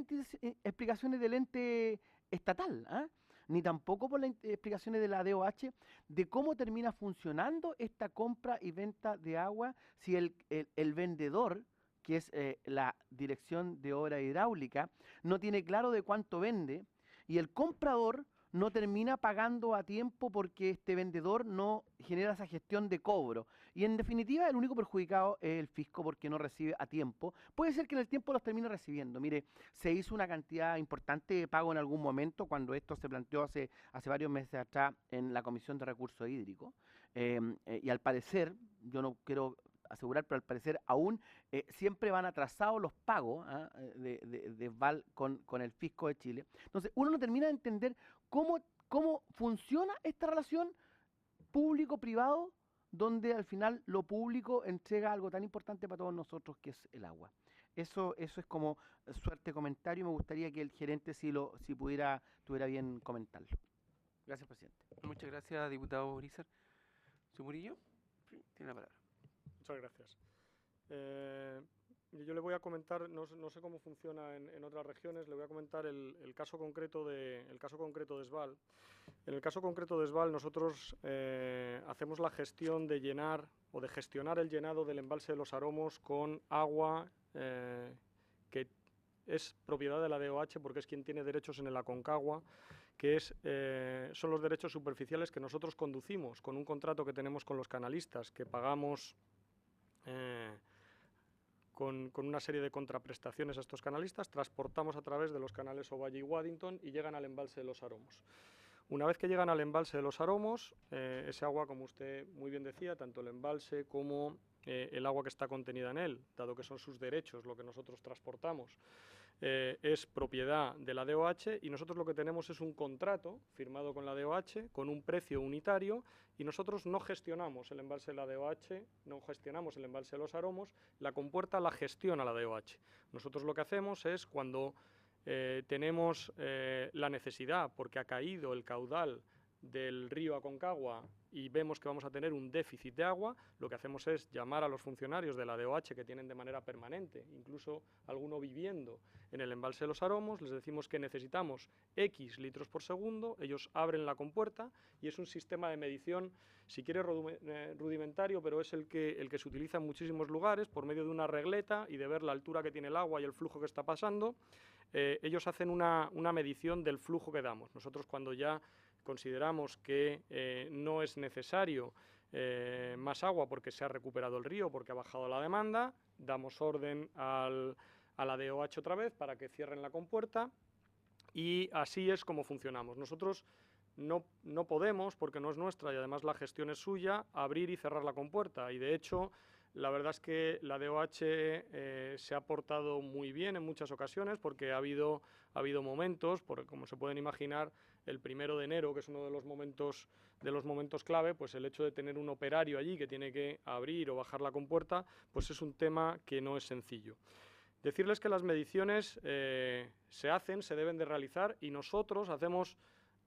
explicaciones del ente estatal, ni tampoco por las explicaciones de la DOH, de cómo termina funcionando esta compra y venta de agua si el vendedor, que es la Dirección de Obras Hidráulicas, no tiene claro de cuánto vende, y el comprador no termina pagando a tiempo porque este vendedor no genera esa gestión de cobro. Y en definitiva, el único perjudicado es el fisco porque no recibe a tiempo. Puede ser que en el tiempo los termine recibiendo. Mire, se hizo una cantidad importante de pago en algún momento cuando esto se planteó hace varios meses atrás en la Comisión de Recursos Hídricos. Y al parecer, yo no quiero asegurar, pero al parecer aún siempre van atrasados los pagos de ESVAL con el fisco de Chile. Entonces, uno no termina de entender cómo funciona esta relación público-privado, donde al final lo público entrega algo tan importante para todos nosotros, que es el agua. Eso es como suerte comentario. Me gustaría que el gerente, si tuviera bien comentarlo. Gracias, presidente. Muchas gracias, diputado Urizar. ¿Su Murillo? Sí, tiene la palabra. Muchas gracias. yo le voy a comentar, no sé cómo funciona en otras regiones, le voy a comentar el caso concreto de Esval. En el caso concreto de Esval, nosotros hacemos la gestión de llenar o de gestionar el llenado del embalse de los Aromos con agua que es propiedad de la DOH, porque es quien tiene derechos en el Aconcagua, que son los derechos superficiales que nosotros conducimos con un contrato que tenemos con los canalistas, que pagamos con una serie de contraprestaciones a estos canalistas, transportamos a través de los canales Ovalle y Waddington y llegan al embalse de los Aromos. Una vez que llegan al embalse de los Aromos, ese agua, como usted muy bien decía, tanto el embalse como el agua que está contenida en él, dado que son sus derechos lo que nosotros transportamos, es propiedad de la DOH, y nosotros lo que tenemos es un contrato firmado con la DOH con un precio unitario, y nosotros no gestionamos el embalse de la DOH, no gestionamos el embalse de los Aromos, la compuerta la gestiona la DOH. Nosotros lo que hacemos es, cuando tenemos la necesidad, porque ha caído el caudal del río Aconcagua y vemos que vamos a tener un déficit de agua, lo que hacemos es llamar a los funcionarios de la DOH, que tienen de manera permanente, incluso alguno viviendo en el embalse de los Aromos, les decimos que necesitamos X litros por segundo, ellos abren la compuerta y es un sistema de medición, si quiere rudimentario, pero es el que se utiliza en muchísimos lugares, por medio de una regleta y de ver la altura que tiene el agua y el flujo que está pasando. Ellos hacen una medición del flujo que damos. Nosotros, cuando ya consideramos que no es necesario más agua porque se ha recuperado el río, porque ha bajado la demanda, damos orden a la DOH otra vez para que cierren la compuerta, y así es como funcionamos. Nosotros no podemos, porque no es nuestra y además la gestión es suya, abrir y cerrar la compuerta, y de hecho la verdad es que la DOH se ha portado muy bien en muchas ocasiones, porque ha habido momentos, como se pueden imaginar, el 1 de enero, que es uno de los momentos clave, pues el hecho de tener un operario allí que tiene que abrir o bajar la compuerta, pues es un tema que no es sencillo. Decirles que las mediciones se deben de realizar, y nosotros hacemos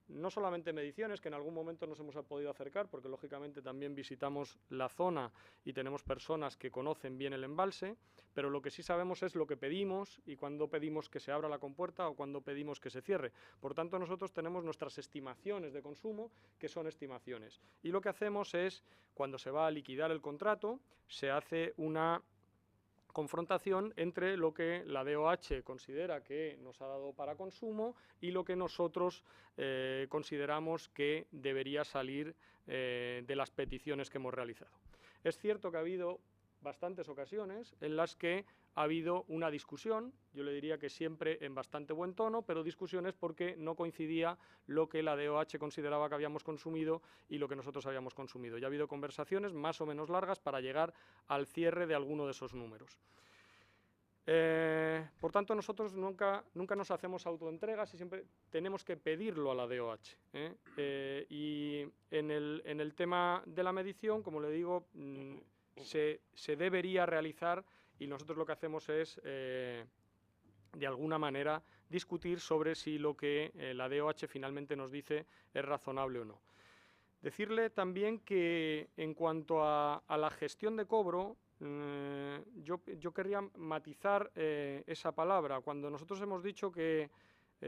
no solamente mediciones, que en algún momento nos hemos podido acercar, porque lógicamente también visitamos la zona y tenemos personas que conocen bien el embalse, pero lo que sí sabemos es lo que pedimos y cuándo pedimos que se abra la compuerta o cuándo pedimos que se cierre. Por tanto, nosotros tenemos nuestras estimaciones de consumo, que son estimaciones. Y lo que hacemos es, cuando se va a liquidar el contrato, se hace una confrontación entre lo que la DOH considera que nos ha dado para consumo y lo que nosotros consideramos que debería salir de las peticiones que hemos realizado. Es cierto que ha habido bastantes ocasiones en las que ha habido una discusión, yo le diría que siempre en bastante buen tono, pero discusiones porque no coincidía lo que la DOH consideraba que habíamos consumido y lo que nosotros habíamos consumido. Ya ha habido conversaciones más o menos largas para llegar al cierre de alguno de esos números. Por tanto, nosotros nunca nos hacemos autoentregas y siempre tenemos que pedirlo a la DOH. Y en el tema de la medición, como le digo, se debería realizar, y nosotros lo que hacemos es, de alguna manera, discutir sobre si lo que la DOH finalmente nos dice es razonable o no. Decirle también que en cuanto a la gestión de cobro, yo querría matizar esa palabra. Cuando nosotros hemos dicho que,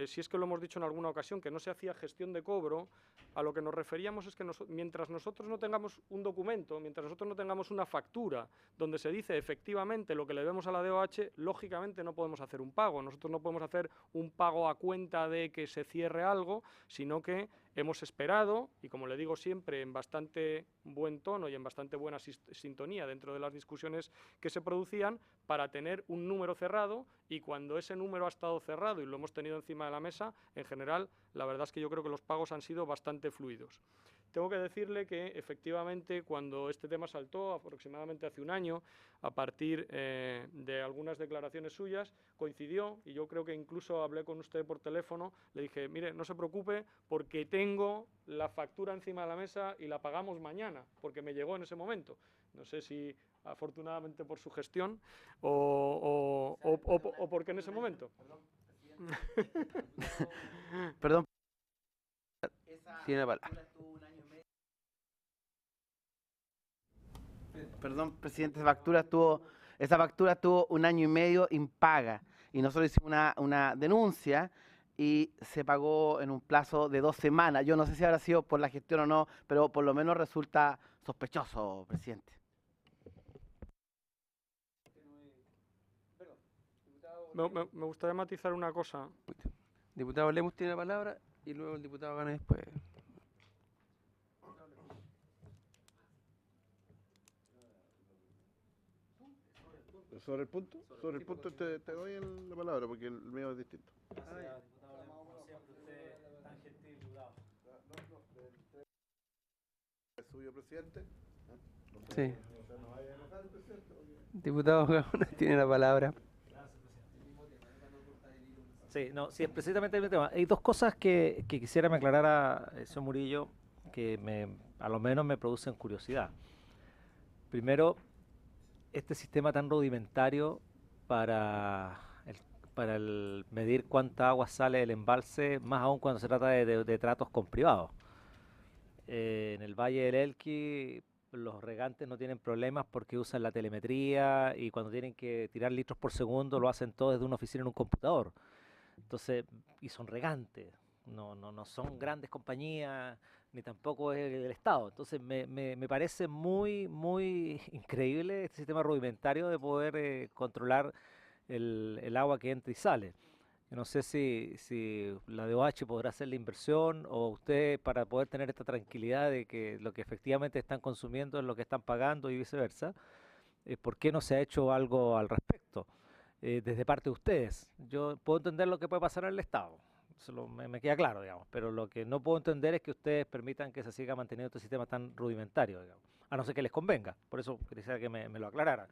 si es que lo hemos dicho en alguna ocasión, que no se hacía gestión de cobro, a lo que nos referíamos es que mientras nosotros no tengamos un documento, mientras nosotros no tengamos una factura donde se dice efectivamente lo que le debemos a la DOH, lógicamente no podemos hacer un pago. Nosotros no podemos hacer un pago a cuenta de que se cierre algo, sino que hemos esperado, y como le digo siempre, en bastante buen tono y en bastante buena sintonía dentro de las discusiones que se producían, para tener un número cerrado, y cuando ese número ha estado cerrado y lo hemos tenido encima de la mesa, en general, la verdad es que yo creo que los pagos han sido bastante fluidos. Tengo que decirle que efectivamente cuando este tema saltó aproximadamente hace un año, a partir de algunas declaraciones suyas, coincidió, y yo creo que incluso hablé con usted por teléfono, le dije, mire, no se preocupe porque tengo la factura encima de la mesa y la pagamos mañana, porque me llegó en ese momento. No sé si afortunadamente por su gestión o porque en ese momento. Perdón. Tiene la palabra. Perdón, presidente, esa factura estuvo Esa factura estuvo 1 año y medio impaga y nosotros hicimos una denuncia y se pagó en un plazo de 2 semanas. Yo no sé si habrá sido por la gestión o no, pero por lo menos resulta sospechoso, presidente. Me gustaría matizar una cosa. Diputado Lemos tiene la palabra y luego el diputado Gana después. Sobre el punto te doy la palabra porque el mío es distinto. ¿Es suyo, presidente? Sí. Diputado Gana tiene la palabra. Sí, no, sí, es precisamente el tema. Hay dos cosas que quisiera me aclarara el señor Murillo que a lo menos me producen curiosidad. Primero, este sistema tan rudimentario para el medir cuánta agua sale del embalse, más aún cuando se trata de tratos con privados. En el Valle del Elqui, los regantes no tienen problemas porque usan la telemetría y cuando tienen que tirar litros por segundo lo hacen todo desde una oficina en un computador. Entonces, y son regantes, no son grandes compañías, ni tampoco es el Estado. Entonces, me parece muy, muy increíble este sistema rudimentario de poder controlar el agua que entra y sale. Yo no sé si la DOH podrá hacer la inversión o usted para poder tener esta tranquilidad de que lo que efectivamente están consumiendo es lo que están pagando y viceversa. ¿Por qué no se ha hecho algo al respecto? Desde parte de ustedes. Yo puedo entender lo que puede pasar en el Estado, me queda claro, digamos, pero lo que no puedo entender es que ustedes permitan que se siga manteniendo este sistema tan rudimentario, digamos, a no ser que les convenga. Por eso quisiera que me lo aclararan.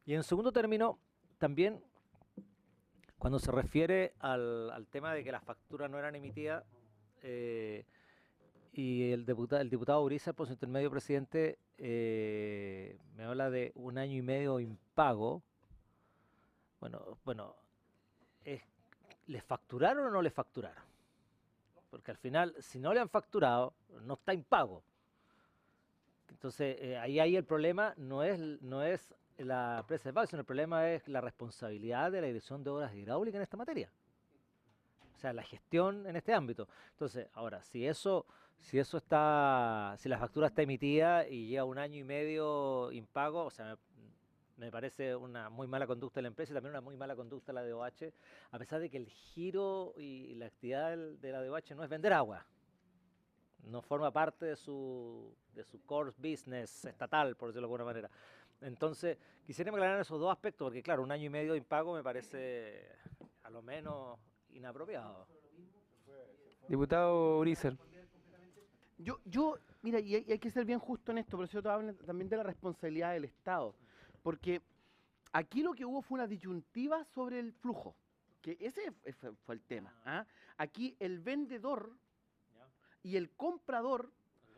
Y en segundo término, también cuando se refiere al tema de que las facturas no eran emitidas, y el diputado Urizar, por su intermedio, presidente, me habla de 1 año y medio impago. Bueno, ¿les facturaron o no les facturaron? Porque al final, si no le han facturado, no está impago. Entonces, ahí el problema no es la empresa de pago, sino el problema es la responsabilidad de la Dirección de Obras Hidráulicas en esta materia. O sea, la gestión en este ámbito. Entonces, ahora, si la factura está emitida y lleva 1 año y medio impago, o sea, me parece una muy mala conducta de la empresa y también una muy mala conducta de la DOH, a pesar de que el giro y la actividad de la DOH no es vender agua. No forma parte de su core business estatal, por decirlo de alguna manera. Entonces, quisiera aclarar esos dos aspectos, porque claro, 1 año y medio de impago me parece a lo menos inapropiado. Diputado Urizar. Mira, y hay que ser bien justo en esto, pero eso habla también de la responsabilidad del Estado. Porque aquí lo que hubo fue una disyuntiva sobre el flujo, que ese fue el tema. ¿Ah? Aquí el vendedor y el comprador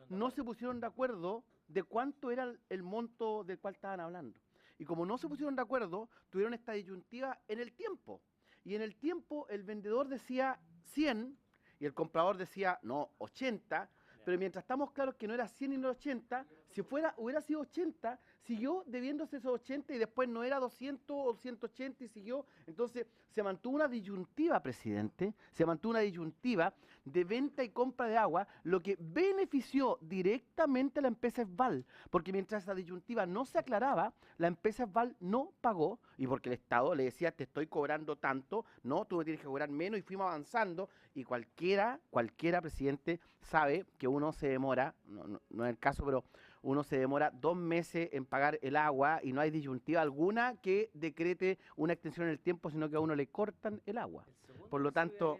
no se pusieron de acuerdo de cuánto era el monto del cual estaban hablando. Y como no se pusieron de acuerdo, tuvieron esta disyuntiva en el tiempo. Y en el tiempo el vendedor decía 100 y el comprador decía, no, 80. Pero mientras estamos claros que no era 100 y no 80, si hubiera sido 80, siguió debiéndose esos 80 y después no era 200 o 180 y siguió. Entonces se mantuvo una disyuntiva, presidente, se mantuvo una disyuntiva de venta y compra de agua, lo que benefició directamente a la empresa Esval, porque mientras esa disyuntiva no se aclaraba, la empresa Esval no pagó, y porque el Estado le decía, te estoy cobrando tanto, no, tú me tienes que cobrar menos, y fuimos avanzando, y cualquiera, presidente, sabe que uno se demora, no es el caso, pero uno se demora 2 meses en pagar el agua y no hay disyuntiva alguna que decrete una extensión en el tiempo, sino que a uno le cortan el agua. Por lo tanto,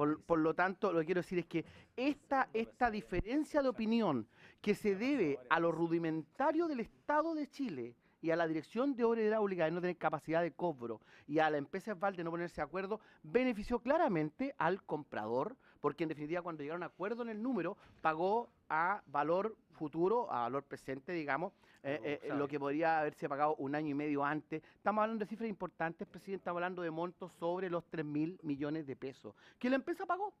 por lo tanto, lo que quiero decir es que esta diferencia de opinión que se debe a lo rudimentario del Estado de Chile y a la Dirección de Obras Hidráulicas de no tener capacidad de cobro y a la empresa Esval de no ponerse de acuerdo, benefició claramente al comprador, porque en definitiva cuando llegaron a acuerdo en el número, pagó a valor futuro, a valor presente, digamos, lo que podría haberse pagado 1 año y medio antes. Estamos hablando de cifras importantes, presidente, estamos hablando de montos sobre los 3.000 millones de pesos, que la empresa pagó.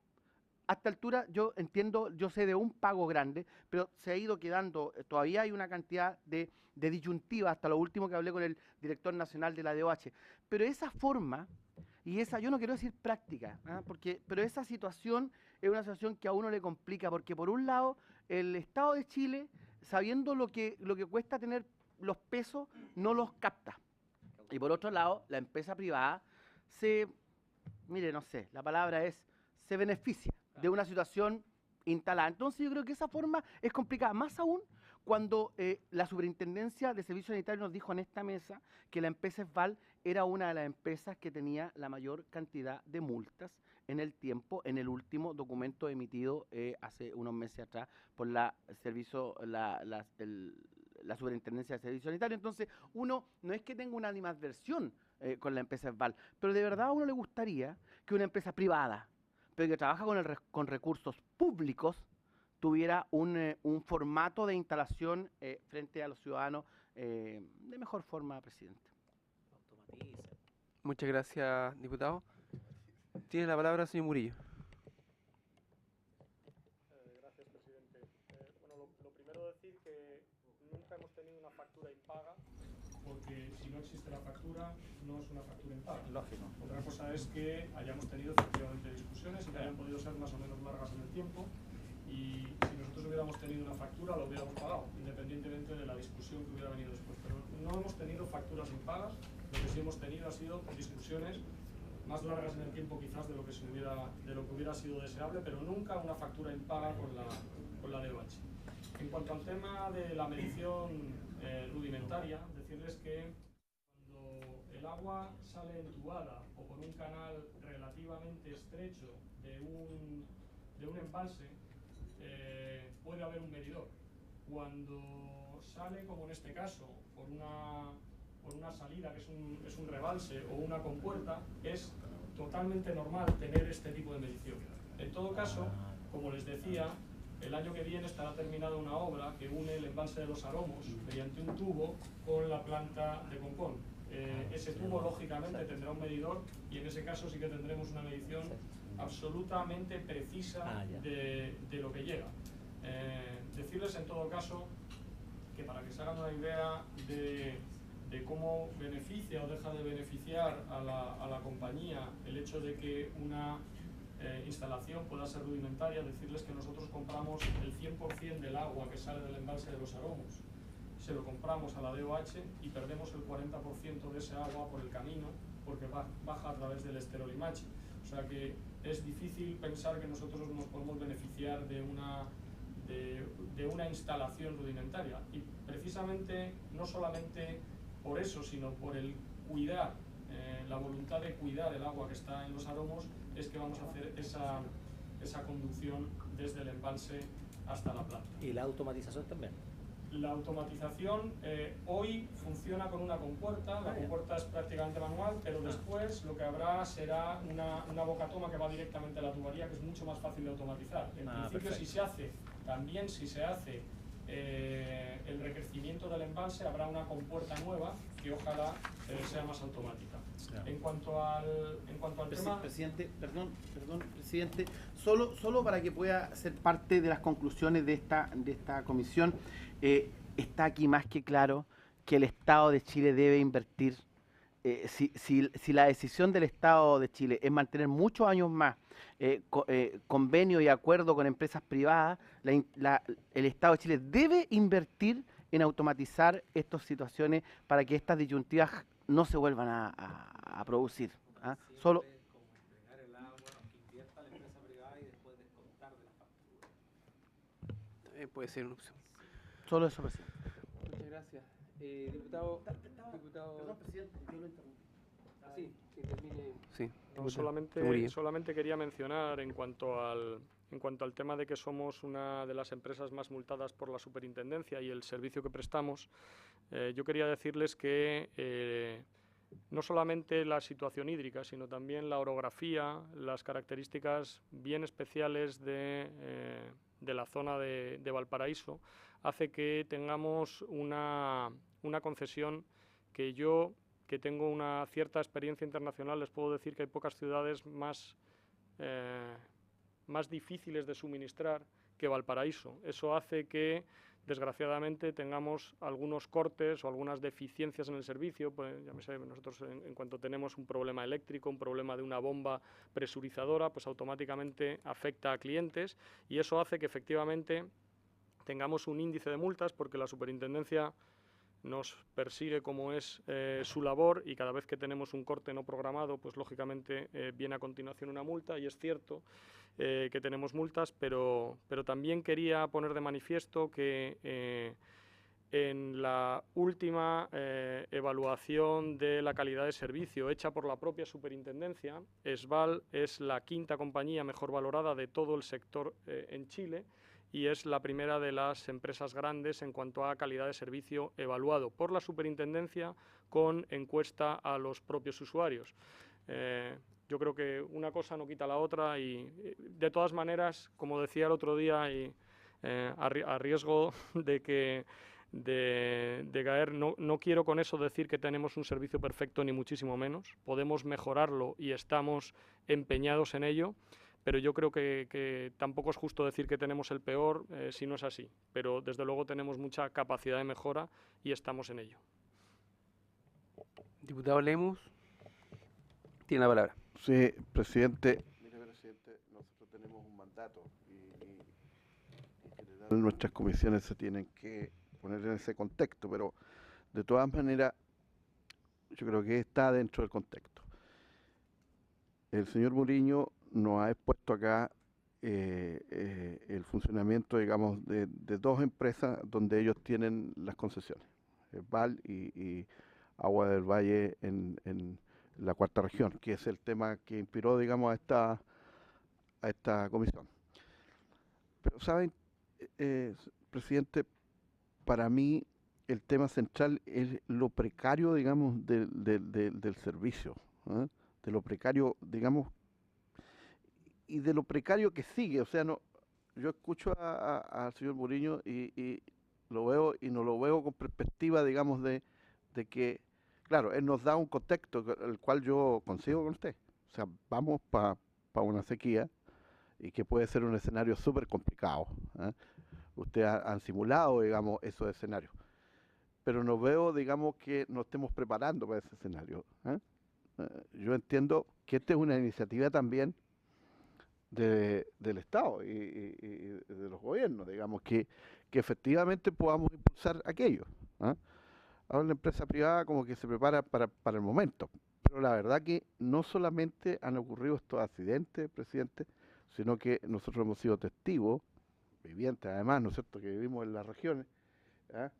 a esta altura yo entiendo, yo sé de un pago grande, pero se ha ido quedando, todavía hay una cantidad de disyuntivas, hasta lo último que hablé con el director nacional de la DOH. Pero esa forma, y esa, yo no quiero decir práctica, ¿ah? Pero esa situación es una situación que a uno le complica, porque por un lado, el Estado de Chile, sabiendo lo que cuesta tener los pesos, no los capta. Y por otro lado, la empresa privada mire, no sé, la palabra es, se beneficia de una situación instalada. Entonces yo creo que esa forma es complicada, más aún cuando la Superintendencia de Servicios Sanitarios nos dijo en esta mesa que la empresa ESVAL era una de las empresas que tenía la mayor cantidad de multas en el tiempo, en el último documento emitido hace unos meses atrás por la Superintendencia de Servicios Sanitarios. Entonces, uno no es que tenga una animadversión con la empresa ESVAL, pero de verdad a uno le gustaría que una empresa privada, pero que trabaja con recursos públicos, tuviera un formato de instalación frente a los ciudadanos de mejor forma, presidente. Muchas gracias, diputado. Tiene la palabra el señor Murillo. Gracias, presidente. Bueno, lo primero decir que nunca hemos tenido una factura impaga, porque si no existe la factura, no es una factura impaga. Lógico. Otra cosa es que hayamos tenido efectivamente discusiones y que hayan podido ser más o menos largas en el tiempo, y si nosotros hubiéramos tenido una factura, lo hubiéramos pagado, independientemente de la discusión que hubiera venido después. Pero no hemos tenido facturas impagas, lo que sí hemos tenido ha sido discusiones más largas en el tiempo quizás de lo que hubiera sido deseable, pero nunca una factura impaga con la DOH. En cuanto al tema de la medición rudimentaria, decirles que cuando el agua sale entubada o por un canal relativamente estrecho de un embalse, puede haber un medidor. Cuando sale, como en este caso, por una salida que es un rebalse o una compuerta, es totalmente normal tener este tipo de medición. En todo caso, como les decía, el año que viene estará terminada una obra que une el embalse de los Aromos mediante un tubo con la planta de Concón. Ese tubo, lógicamente, tendrá un medidor y en ese caso sí que tendremos una medición absolutamente precisa de lo que llega. Decirles, en todo caso, que para que se hagan una idea de cómo beneficia o deja de beneficiar a la compañía el hecho de que una instalación pueda ser rudimentaria, decirles que nosotros compramos el 100% del agua que sale del embalse de los Aromos, se lo compramos a la DOH y perdemos el 40% de ese agua por el camino porque baja a través del Estero Limache. O sea que es difícil pensar que nosotros nos podemos beneficiar de una instalación rudimentaria, y precisamente no solamente por eso, sino por el cuidar, la voluntad de cuidar el agua que está en los Aromos, es que vamos a hacer esa conducción desde el embalse hasta la planta. ¿Y la automatización también? La automatización hoy funciona con una compuerta, la compuerta es prácticamente manual, pero después lo que habrá será una bocatoma que va directamente a la tubería, que es mucho más fácil de automatizar. En principio, perfecto. Si se hace el recrecimiento del embalse, habrá una compuerta nueva que ojalá sea más automática. En cuanto al tema... Presidente, perdón, presidente, solo para que pueda ser parte de las conclusiones de esta comisión, está aquí más que claro que el Estado de Chile debe invertir. Si la decisión del Estado de Chile es mantener muchos años más convenio y acuerdo con empresas privadas, el Estado de Chile debe invertir en automatizar estas situaciones para que estas disyuntivas no se vuelvan a producir. ¿Ah? Solo puede ser una opción. Solo eso, presidente. Muchas gracias. Diputado... Perdón, presidente, yo lo interrumpí. Sí, que termine. Sí, no, solamente quería mencionar en cuanto al tema de que somos una de las empresas más multadas por la superintendencia y el servicio que prestamos. Yo quería decirles que no solamente la situación hídrica, sino también la orografía, las características bien especiales de la zona de Valparaíso, hace que tengamos una concesión que yo, que tengo una cierta experiencia internacional, les puedo decir que hay pocas ciudades más más difíciles de suministrar que Valparaíso. Eso hace que, desgraciadamente, tengamos algunos cortes o algunas deficiencias en el servicio. Pues, ya me sé, nosotros en cuanto tenemos un problema eléctrico, un problema de una bomba presurizadora, pues automáticamente afecta a clientes, y eso hace que efectivamente tengamos un índice de multas, porque la superintendencia nos persigue como es su labor, y cada vez que tenemos un corte no programado, pues lógicamente viene a continuación una multa, y es cierto que tenemos multas, pero también quería poner de manifiesto que en la última evaluación de la calidad de servicio hecha por la propia superintendencia, Esval es la quinta compañía mejor valorada de todo el sector en Chile, y es la primera de las empresas grandes en cuanto a calidad de servicio evaluado por la superintendencia con encuesta a los propios usuarios. Yo creo que una cosa no quita la otra, y de todas maneras, como decía el otro día, y a riesgo de caer, no quiero con eso decir que tenemos un servicio perfecto, ni muchísimo menos. Podemos mejorarlo y estamos empeñados en ello, pero yo creo que tampoco es justo decir que tenemos el peor si no es así. Pero desde luego tenemos mucha capacidad de mejora y estamos en ello. Diputado Lemus, tiene la palabra. Sí, presidente. Mire, presidente, nosotros tenemos un mandato y en general nuestras comisiones se tienen que poner en ese contexto, pero de todas maneras yo creo que está dentro del contexto. El señor Muriño nos ha expuesto acá el funcionamiento, digamos, de dos empresas donde ellos tienen las concesiones, Esval y Agua del Valle en la cuarta región, que es el tema que inspiró, digamos, a esta comisión. Pero, ¿saben, presidente? Para mí el tema central es lo precario, digamos, del servicio, ¿eh? De lo precario, digamos, y de lo precario que sigue. O sea, no, yo escucho al señor Muriño y lo veo, y no lo veo con perspectiva, digamos, de que, claro, él nos da un contexto, el cual yo consigo con usted. O sea, vamos para una sequía, y que puede ser un escenario súper complicado, ¿eh? Ustedes han simulado, digamos, esos escenarios. Pero no veo, digamos, que nos estemos preparando para ese escenario, ¿eh? Yo entiendo que esta es una iniciativa también del Estado y de los gobiernos, digamos, que efectivamente podamos impulsar aquello, ¿eh? Ahora la empresa privada como que se prepara para el momento, pero la verdad que no solamente han ocurrido estos accidentes, presidente, sino que nosotros hemos sido testigos, vivientes además, ¿no es cierto?, que vivimos en las regiones, ¿eh?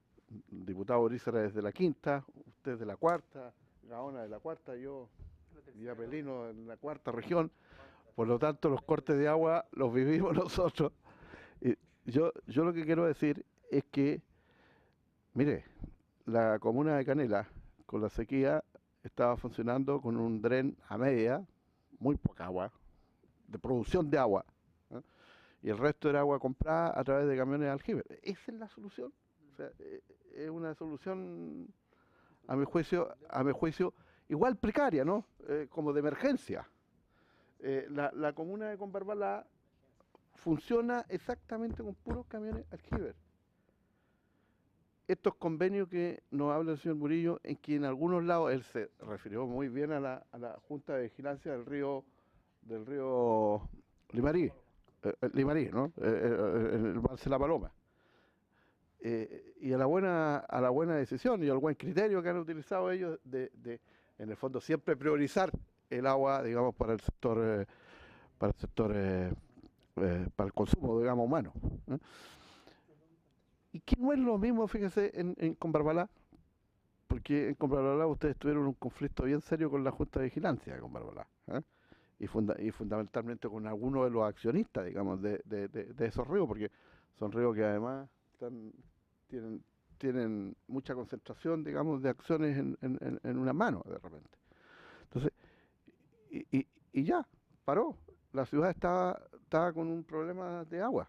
El diputado Borízara desde la quinta, usted de la cuarta, Gaona de la cuarta, yo y Apelino en la cuarta región. Por lo tanto, los cortes de agua los vivimos nosotros. Y yo lo que quiero decir es que, mire, la comuna de Canela, con la sequía, estaba funcionando con un dren a media, muy poca agua, de producción de agua, ¿eh? Y el resto era agua comprada a través de camiones de aljibe. Esa es la solución. O sea, es una solución, a mi juicio, igual precaria, ¿no? Como de emergencia. La comuna de Combarbalá funciona exactamente con puros camiones aljibe. Estos convenios que nos habla el señor Murillo, en que en algunos lados, él se refirió muy bien a la Junta de Vigilancia del río Limarí, ¿no? En el Valse La Paloma. Y a la buena decisión y al buen criterio que han utilizado ellos de en el fondo siempre priorizar el agua, digamos, para el consumo, digamos, humano, ¿eh? Y que no es lo mismo, fíjese, en Combarbalá, porque en Combarbalá ustedes tuvieron un conflicto bien serio con la Junta de Vigilancia de Combarbalá, ¿eh? Y fundamentalmente con algunos de los accionistas, digamos, de esos ríos, porque son ríos que además tienen mucha concentración, digamos, de acciones en una mano, de repente. Entonces, y ya, paró. La ciudad estaba con un problema de agua,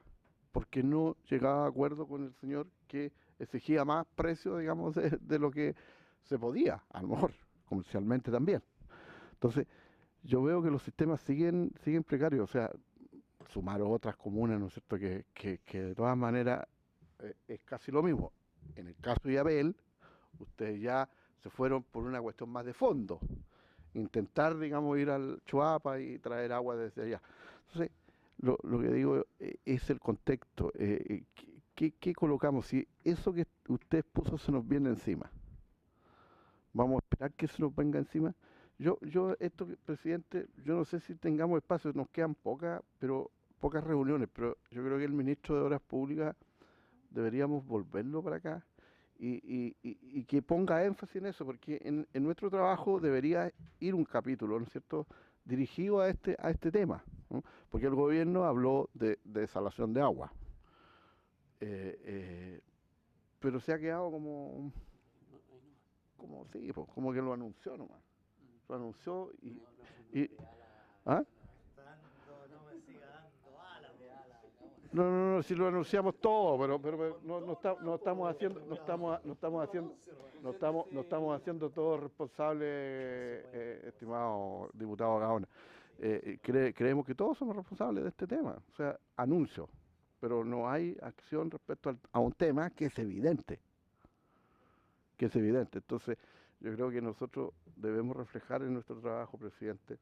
porque no llegaba a acuerdo con el señor que exigía más precio, digamos, de lo que se podía, a lo mejor, comercialmente también. Entonces, yo veo que los sistemas siguen precarios. O sea, sumaron otras comunas, ¿no es cierto?, que de todas maneras es casi lo mismo. En el caso de Abel, ustedes ya se fueron por una cuestión más de fondo, intentar, digamos, ir al Chuapa y traer agua desde allá. Entonces, lo que digo es el contexto. ¿Qué colocamos? Si eso que usted puso se nos viene encima, ¿vamos a esperar que se nos venga encima? Presidente, yo no sé si tengamos espacio, nos quedan pocas reuniones, pero yo creo que el ministro de Obras Públicas deberíamos volverlo para acá y que ponga énfasis en eso, porque en nuestro trabajo debería ir un capítulo, ¿no es cierto?, dirigido a este tema, ¿no? Porque el gobierno habló de desalación de agua, pero se ha quedado sí, pues, como que lo anunció nomás. Lo anunció ¿ah? No, si lo anunciamos todo, pero no estamos haciendo todo responsable, estimado diputado Gaona. Creemos que todos somos responsables de este tema, o sea, anuncio, pero no hay acción respecto a un tema que es evidente. Entonces, yo creo que nosotros debemos reflejar en nuestro trabajo, presidente,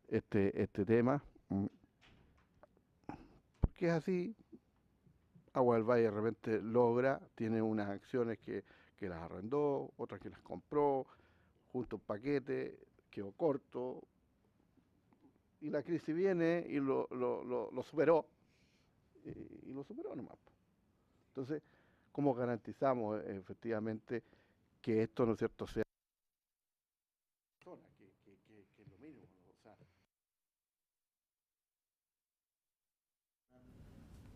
este tema, porque es así. Agua del Valle de repente tiene unas acciones que las arrendó, otras que las compró, junto a un paquete, quedó corto, y la crisis viene y lo superó, y lo superó nomás. Entonces, ¿cómo garantizamos efectivamente que esto, ¿no es cierto?, sea que es lo mínimo, ¿no? O sea,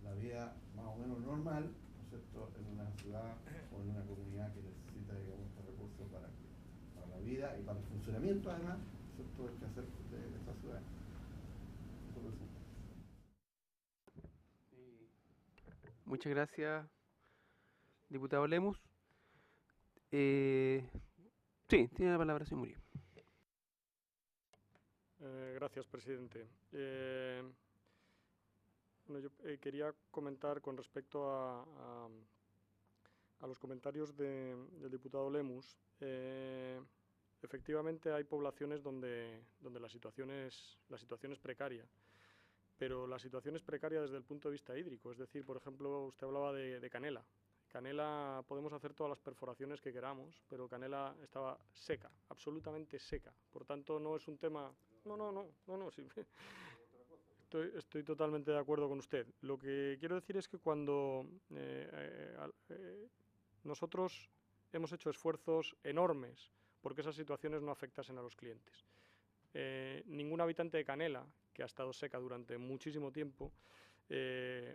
la vida más o menos normal, ¿no es cierto?, en una ciudad o en una comunidad que necesita, digamos, estos recursos para la vida y para el funcionamiento, además, ¿no es cierto?, del quehacer de esta ciudad. Muchas gracias, diputado Lemus. Sí, tiene la palabra, señor Murillo. Gracias, presidente. Bueno, yo quería comentar con respecto a los comentarios del diputado Lemus. Efectivamente hay poblaciones donde la situación es precaria, pero la situación es precaria desde el punto de vista hídrico. Es decir, por ejemplo, usted hablaba de Canela. Canela, podemos hacer todas las perforaciones que queramos, pero Canela estaba seca, absolutamente seca. Por tanto, no es un tema... No, sí. Estoy totalmente de acuerdo con usted. Lo que quiero decir es que cuando nosotros hemos hecho esfuerzos enormes porque esas situaciones no afectasen a los clientes. Ningún habitante de Canela, que ha estado seca durante muchísimo tiempo,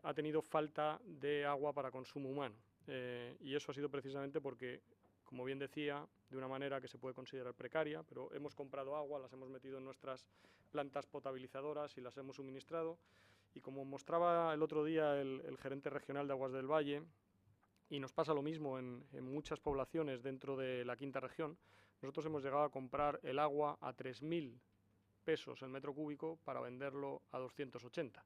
ha tenido falta de agua para consumo humano. Y eso ha sido precisamente porque, como bien decía, de una manera que se puede considerar precaria, pero hemos comprado agua, las hemos metido en nuestras plantas potabilizadoras y las hemos suministrado. Y como mostraba el otro día el gerente regional de Aguas del Valle, y nos pasa lo mismo en muchas poblaciones dentro de la quinta región, nosotros hemos llegado a comprar el agua a 3.000 pesos el metro cúbico para venderlo a 280.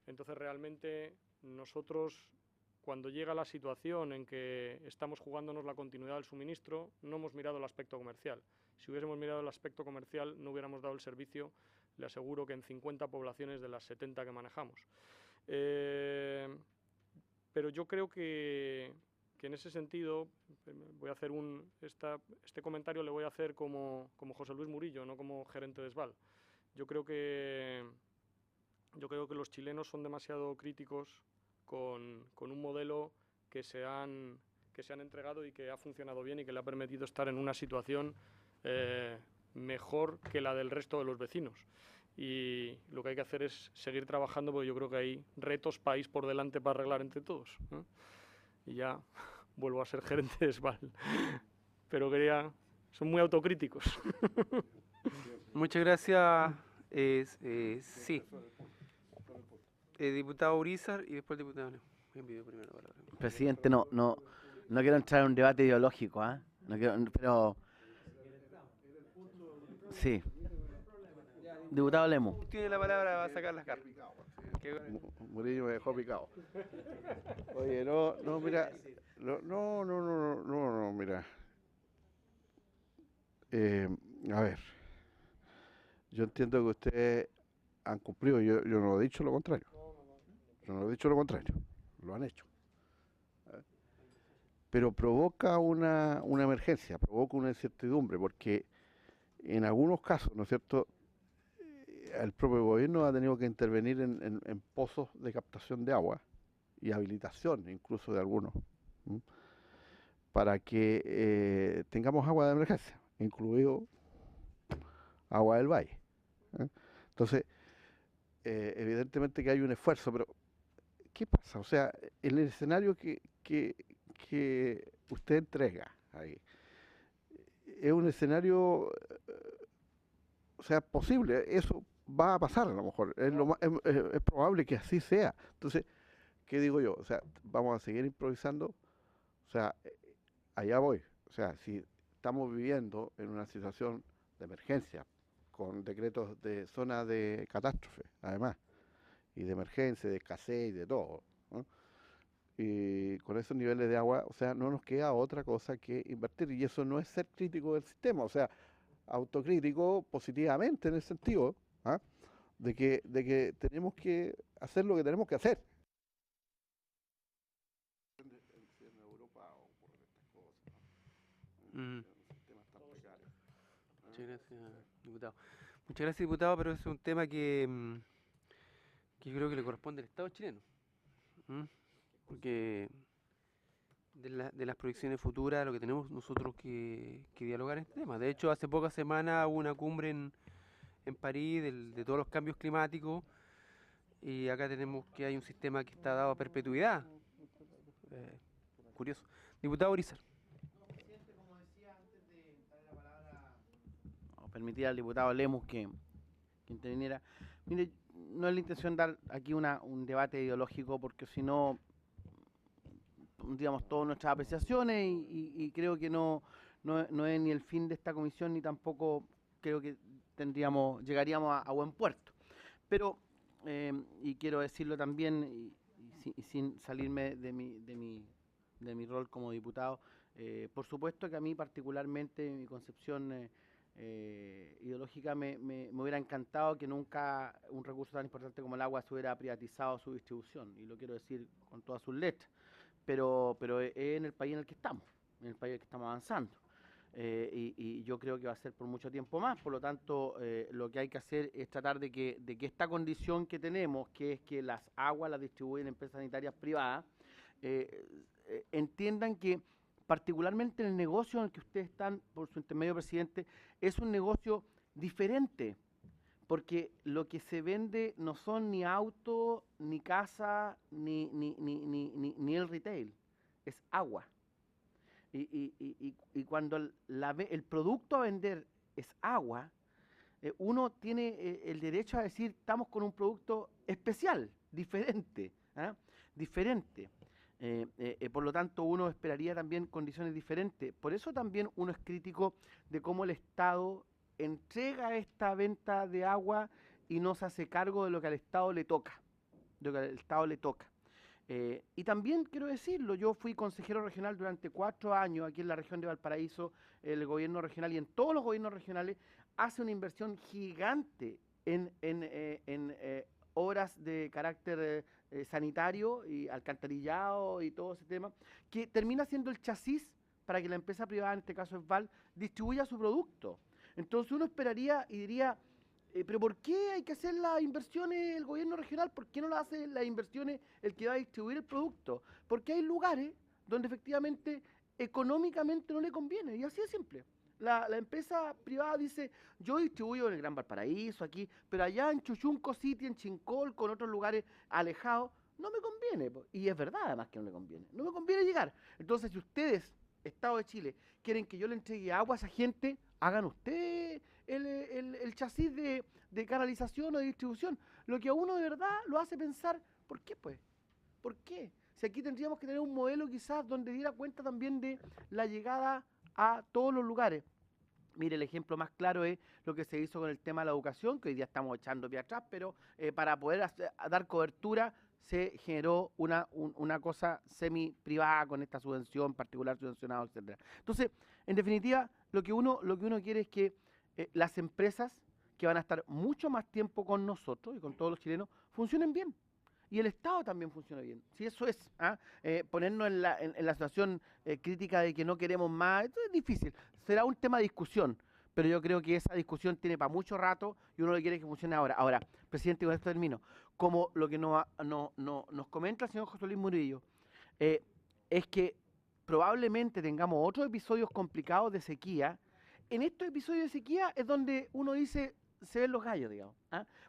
Entonces realmente nosotros, cuando llega la situación en que estamos jugándonos la continuidad del suministro, no hemos mirado el aspecto comercial. Si hubiésemos mirado el aspecto comercial, no hubiéramos dado el servicio, le aseguro, que en 50 poblaciones de las 70 que manejamos. Pero yo creo que en ese sentido, voy a hacer este comentario le voy a hacer como José Luis Murillo, no como gerente de SVAL. Yo creo que los chilenos son demasiado críticos con un modelo que se han entregado y que ha funcionado bien y que le ha permitido estar en una situación mejor que la del resto de los vecinos. Y lo que hay que hacer es seguir trabajando, porque yo creo que hay retos país por delante para arreglar entre todos, ¿no? Y ya vuelvo a ser gerente de SVAL. Pero son muy autocríticos. Muchas gracias. Sí. Diputado Urizar y después el diputado Lemus. Envío primero la palabra. Presidente, no quiero entrar en un debate ideológico, ¿ah? No quiero, pero... Sí. Diputado Lemos. Tiene la palabra, va a sacar las cartas. Murillo me dejó picado. Oye, no, mira, no, mira. A ver, yo entiendo que ustedes han cumplido, yo no he dicho lo contrario. Yo no he dicho lo contrario, lo han hecho. Pero provoca una emergencia, provoca una incertidumbre, porque en algunos casos, ¿no es cierto?, el propio gobierno ha tenido que intervenir en pozos de captación de agua y habilitación incluso de algunos, ¿m? Para que tengamos agua de emergencia, incluido agua del valle. Entonces, evidentemente que hay un esfuerzo, pero ¿qué pasa? O sea, en el escenario que usted entrega ahí, es un escenario, o sea, posible, eso va a pasar a lo mejor, es probable que así sea. Entonces, ¿qué digo yo? O sea, vamos a seguir improvisando, o sea, allá voy. O sea, si estamos viviendo en una situación de emergencia, con decretos de zona de catástrofe, además, y de emergencia, de escasez y de todo, ¿no? Y con esos niveles de agua, o sea, no nos queda otra cosa que invertir, y eso no es ser crítico del sistema, o sea, autocrítico positivamente en el sentido, ¿ah?, de que tenemos que hacer lo que tenemos que hacer. En Europa ocurren estas cosas, ¿no? Mm. Sistemas tan precarios. Muchas gracias, diputado. Muchas gracias, diputado, pero es un tema que yo creo que le corresponde al Estado chileno. Porque de las proyecciones futuras, lo que tenemos nosotros que dialogar en este tema. De hecho, hace pocas semanas hubo una cumbre en París de todos los cambios climáticos, y acá tenemos que hay un sistema que está dado a perpetuidad. Curioso. Diputado Urizar. Presidente, como decía antes de darle la palabra, o permitir al diputado Lemus que interviniera, mire, no es la intención dar aquí un debate ideológico, porque si no, digamos, todas nuestras apreciaciones y creo que no es ni el fin de esta comisión, ni tampoco creo que llegaríamos a buen puerto. Pero, y quiero decirlo también, y sin salirme de mi rol como diputado, por supuesto que a mí particularmente, mi concepción ideológica, me hubiera encantado que nunca un recurso tan importante como el agua se hubiera privatizado su distribución, y lo quiero decir con todas sus letras, pero es en el país en el que estamos, en el país en el que estamos avanzando. Y yo creo que va a ser por mucho tiempo más. Por lo tanto, lo que hay que hacer es tratar de que esta condición que tenemos, que es que las aguas las distribuyen empresas sanitarias privadas, entiendan que particularmente en el negocio en el que ustedes están, por su intermedio, presidente, es un negocio diferente, porque lo que se vende no son ni autos, ni casa, ni el retail, es agua. Y cuando el producto a vender es agua, uno tiene el derecho a decir, estamos con un producto especial, diferente, ¿ah? Diferente. Por lo tanto, uno esperaría también condiciones diferentes. Por eso también uno es crítico de cómo el Estado entrega esta venta de agua y no se hace cargo de lo que al Estado le toca, de lo que al Estado le toca. Y también quiero decirlo, yo fui consejero regional durante 4 años aquí en la región de Valparaíso. El gobierno regional, y en todos los gobiernos regionales, hace una inversión gigante en obras de carácter sanitario y alcantarillado y todo ese tema, que termina siendo el chasis para que la empresa privada, en este caso es Val, distribuya su producto. Entonces uno esperaría y diría, pero ¿por qué hay que hacer las inversiones el gobierno regional? ¿Por qué no lo hace las inversiones el que va a distribuir el producto? Porque hay lugares donde efectivamente económicamente no le conviene, y así es simple. La empresa privada dice, yo distribuyo en el Gran Valparaíso, aquí, pero allá en Chuchunco City, en Chincol, con otros lugares alejados, no me conviene. Y es verdad además que no le conviene. No me conviene llegar. Entonces, si ustedes, Estado de Chile, quieren que yo le entregue agua a esa gente, hagan ustedes el chasis de canalización o de distribución. Lo que a uno de verdad lo hace pensar, ¿por qué pues? ¿Por qué? Si aquí tendríamos que tener un modelo quizás donde diera cuenta también de la llegada a todos los lugares. Mire, el ejemplo más claro es lo que se hizo con el tema de la educación, que hoy día estamos echando pie atrás, pero para poder dar cobertura se generó una cosa semi-privada con esta subvención, particular subvencionado, etcétera. Entonces, en definitiva, lo que uno quiere es que las empresas que van a estar mucho más tiempo con nosotros y con todos los chilenos funcionen bien. Y el Estado también funciona bien. Si eso es ponernos en la situación crítica de que no queremos más, esto es difícil. Será un tema de discusión, pero yo creo que esa discusión tiene para mucho rato y uno lo quiere que funcione ahora. Ahora, presidente, con esto termino. Como lo que nos comenta el señor José Luis Murillo, es que probablemente tengamos otros episodios complicados de sequía. En estos episodios de sequía es donde uno dice, se ven los gallos, digamos.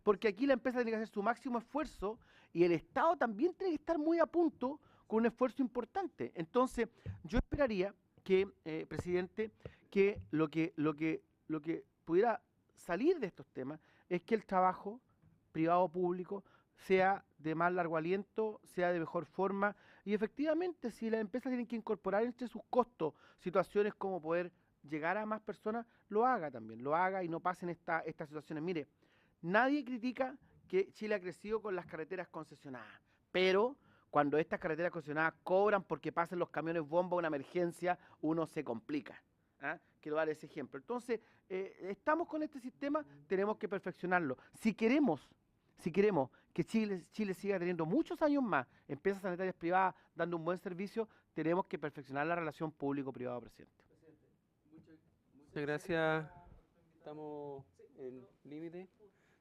Porque aquí la empresa tiene que hacer su máximo esfuerzo y el Estado también tiene que estar muy a punto con un esfuerzo importante. Entonces, yo esperaría que, presidente, que lo que pudiera salir de estos temas es que el trabajo privado-público sea de más largo aliento, sea de mejor forma, y efectivamente, si las empresas tienen que incorporar entre sus costos situaciones como poder llegar a más personas, lo haga también, lo haga y no pasen estas situaciones. Mire, nadie critica que Chile ha crecido con las carreteras concesionadas, pero cuando estas carreteras concesionadas cobran porque pasen los camiones bomba una emergencia, uno se complica. Quiero dar ese ejemplo. Entonces, estamos con este sistema, tenemos que perfeccionarlo. Si queremos que Chile siga teniendo muchos años más empresas sanitarias privadas dando un buen servicio, tenemos que perfeccionar la relación público-privado, presidente. Muchas gracias. Estamos en límite.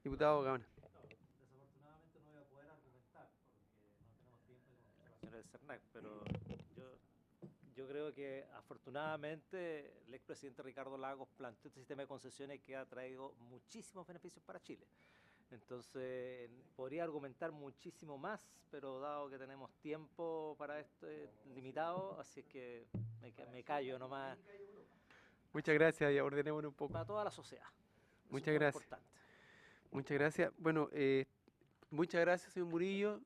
Diputado Gaona. Desafortunadamente no voy a poder argumentar porque no tenemos tiempo de conversaciones del CERNAC, pero yo creo que afortunadamente el expresidente Ricardo Lagos planteó este sistema de concesiones que ha traído muchísimos beneficios para Chile. Entonces, podría argumentar muchísimo más, pero dado que tenemos tiempo para esto limitado, así es que me callo nomás. Muchas gracias y ordenémonos un poco. Para toda la sociedad. Eso Muchas es muy gracias. importante. Muchas gracias. Bueno, muchas gracias, señor Murillo.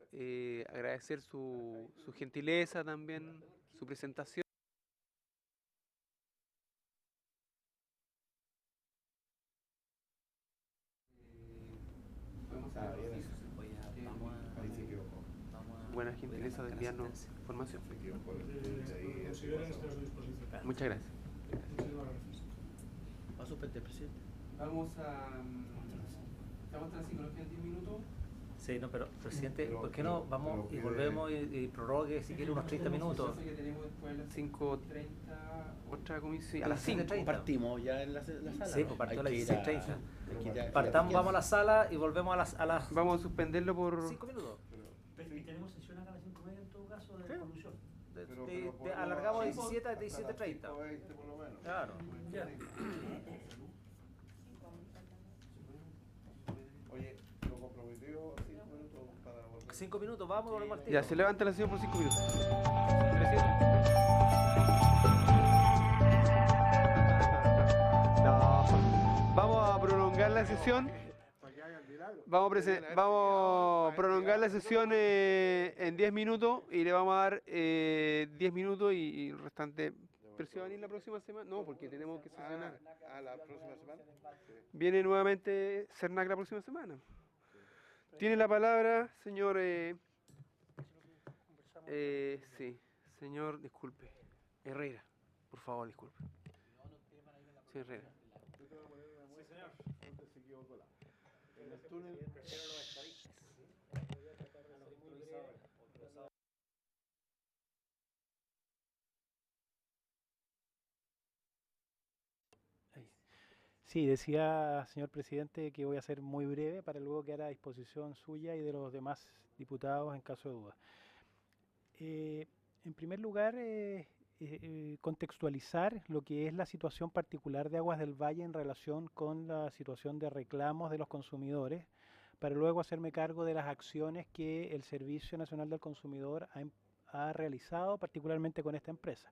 Agradecer su gentileza también, su presentación. Buena gentileza de enviarnos información. Consideren esto a su disposición. Muchas gracias. Muchísimas gracias. ¿Va a suspender, presidente? Vamos a... ¿Estamos en la psicología en 10 minutos? Sí, no, pero presidente, ¿por qué no vamos y volvemos y prorrogue si quiere unos 30 minutos? Que tenemos después a las 5:30 otra comisión. A las 5:30. 5. Partimos ya en la sala. Sí, pues partió a las 16:30. Partamos, Partamos, vamos a la sala y volvemos a las Vamos a suspenderlo por... 5 minutos. Pero y tenemos sesión acá a las 5:30 en todo caso de conclusión. Alargamos a 17 17:30. 5:20 por lo menos. Claro. Ya. Oye, lo comprometió 5 minutos para volver. 5 minutos, vamos y volvemos al tiro. Ya, se levanta la sesión por 5 minutos. Presidente. No, vamos a prolongar la sesión. Vamos a prolongar la sesión en 10 minutos y le vamos a dar 10 minutos y el restante. ¿Pero si va a venir la próxima semana? No, porque tenemos que sesionar. La próxima semana. Sí. Viene nuevamente CERNAC la próxima semana. Tiene la palabra, señor... sí, señor, disculpe. Herrera, por favor, disculpe. Sí, Herrera. En el túnel. Sí, decía, señor presidente, que voy a ser muy breve para luego quedar a disposición suya y de los demás diputados en caso de duda. En primer lugar, contextualizar lo que es la situación particular de Aguas del Valle en relación con la situación de reclamos de los consumidores, para luego hacerme cargo de las acciones que el Servicio Nacional del Consumidor ha realizado, particularmente con esta empresa.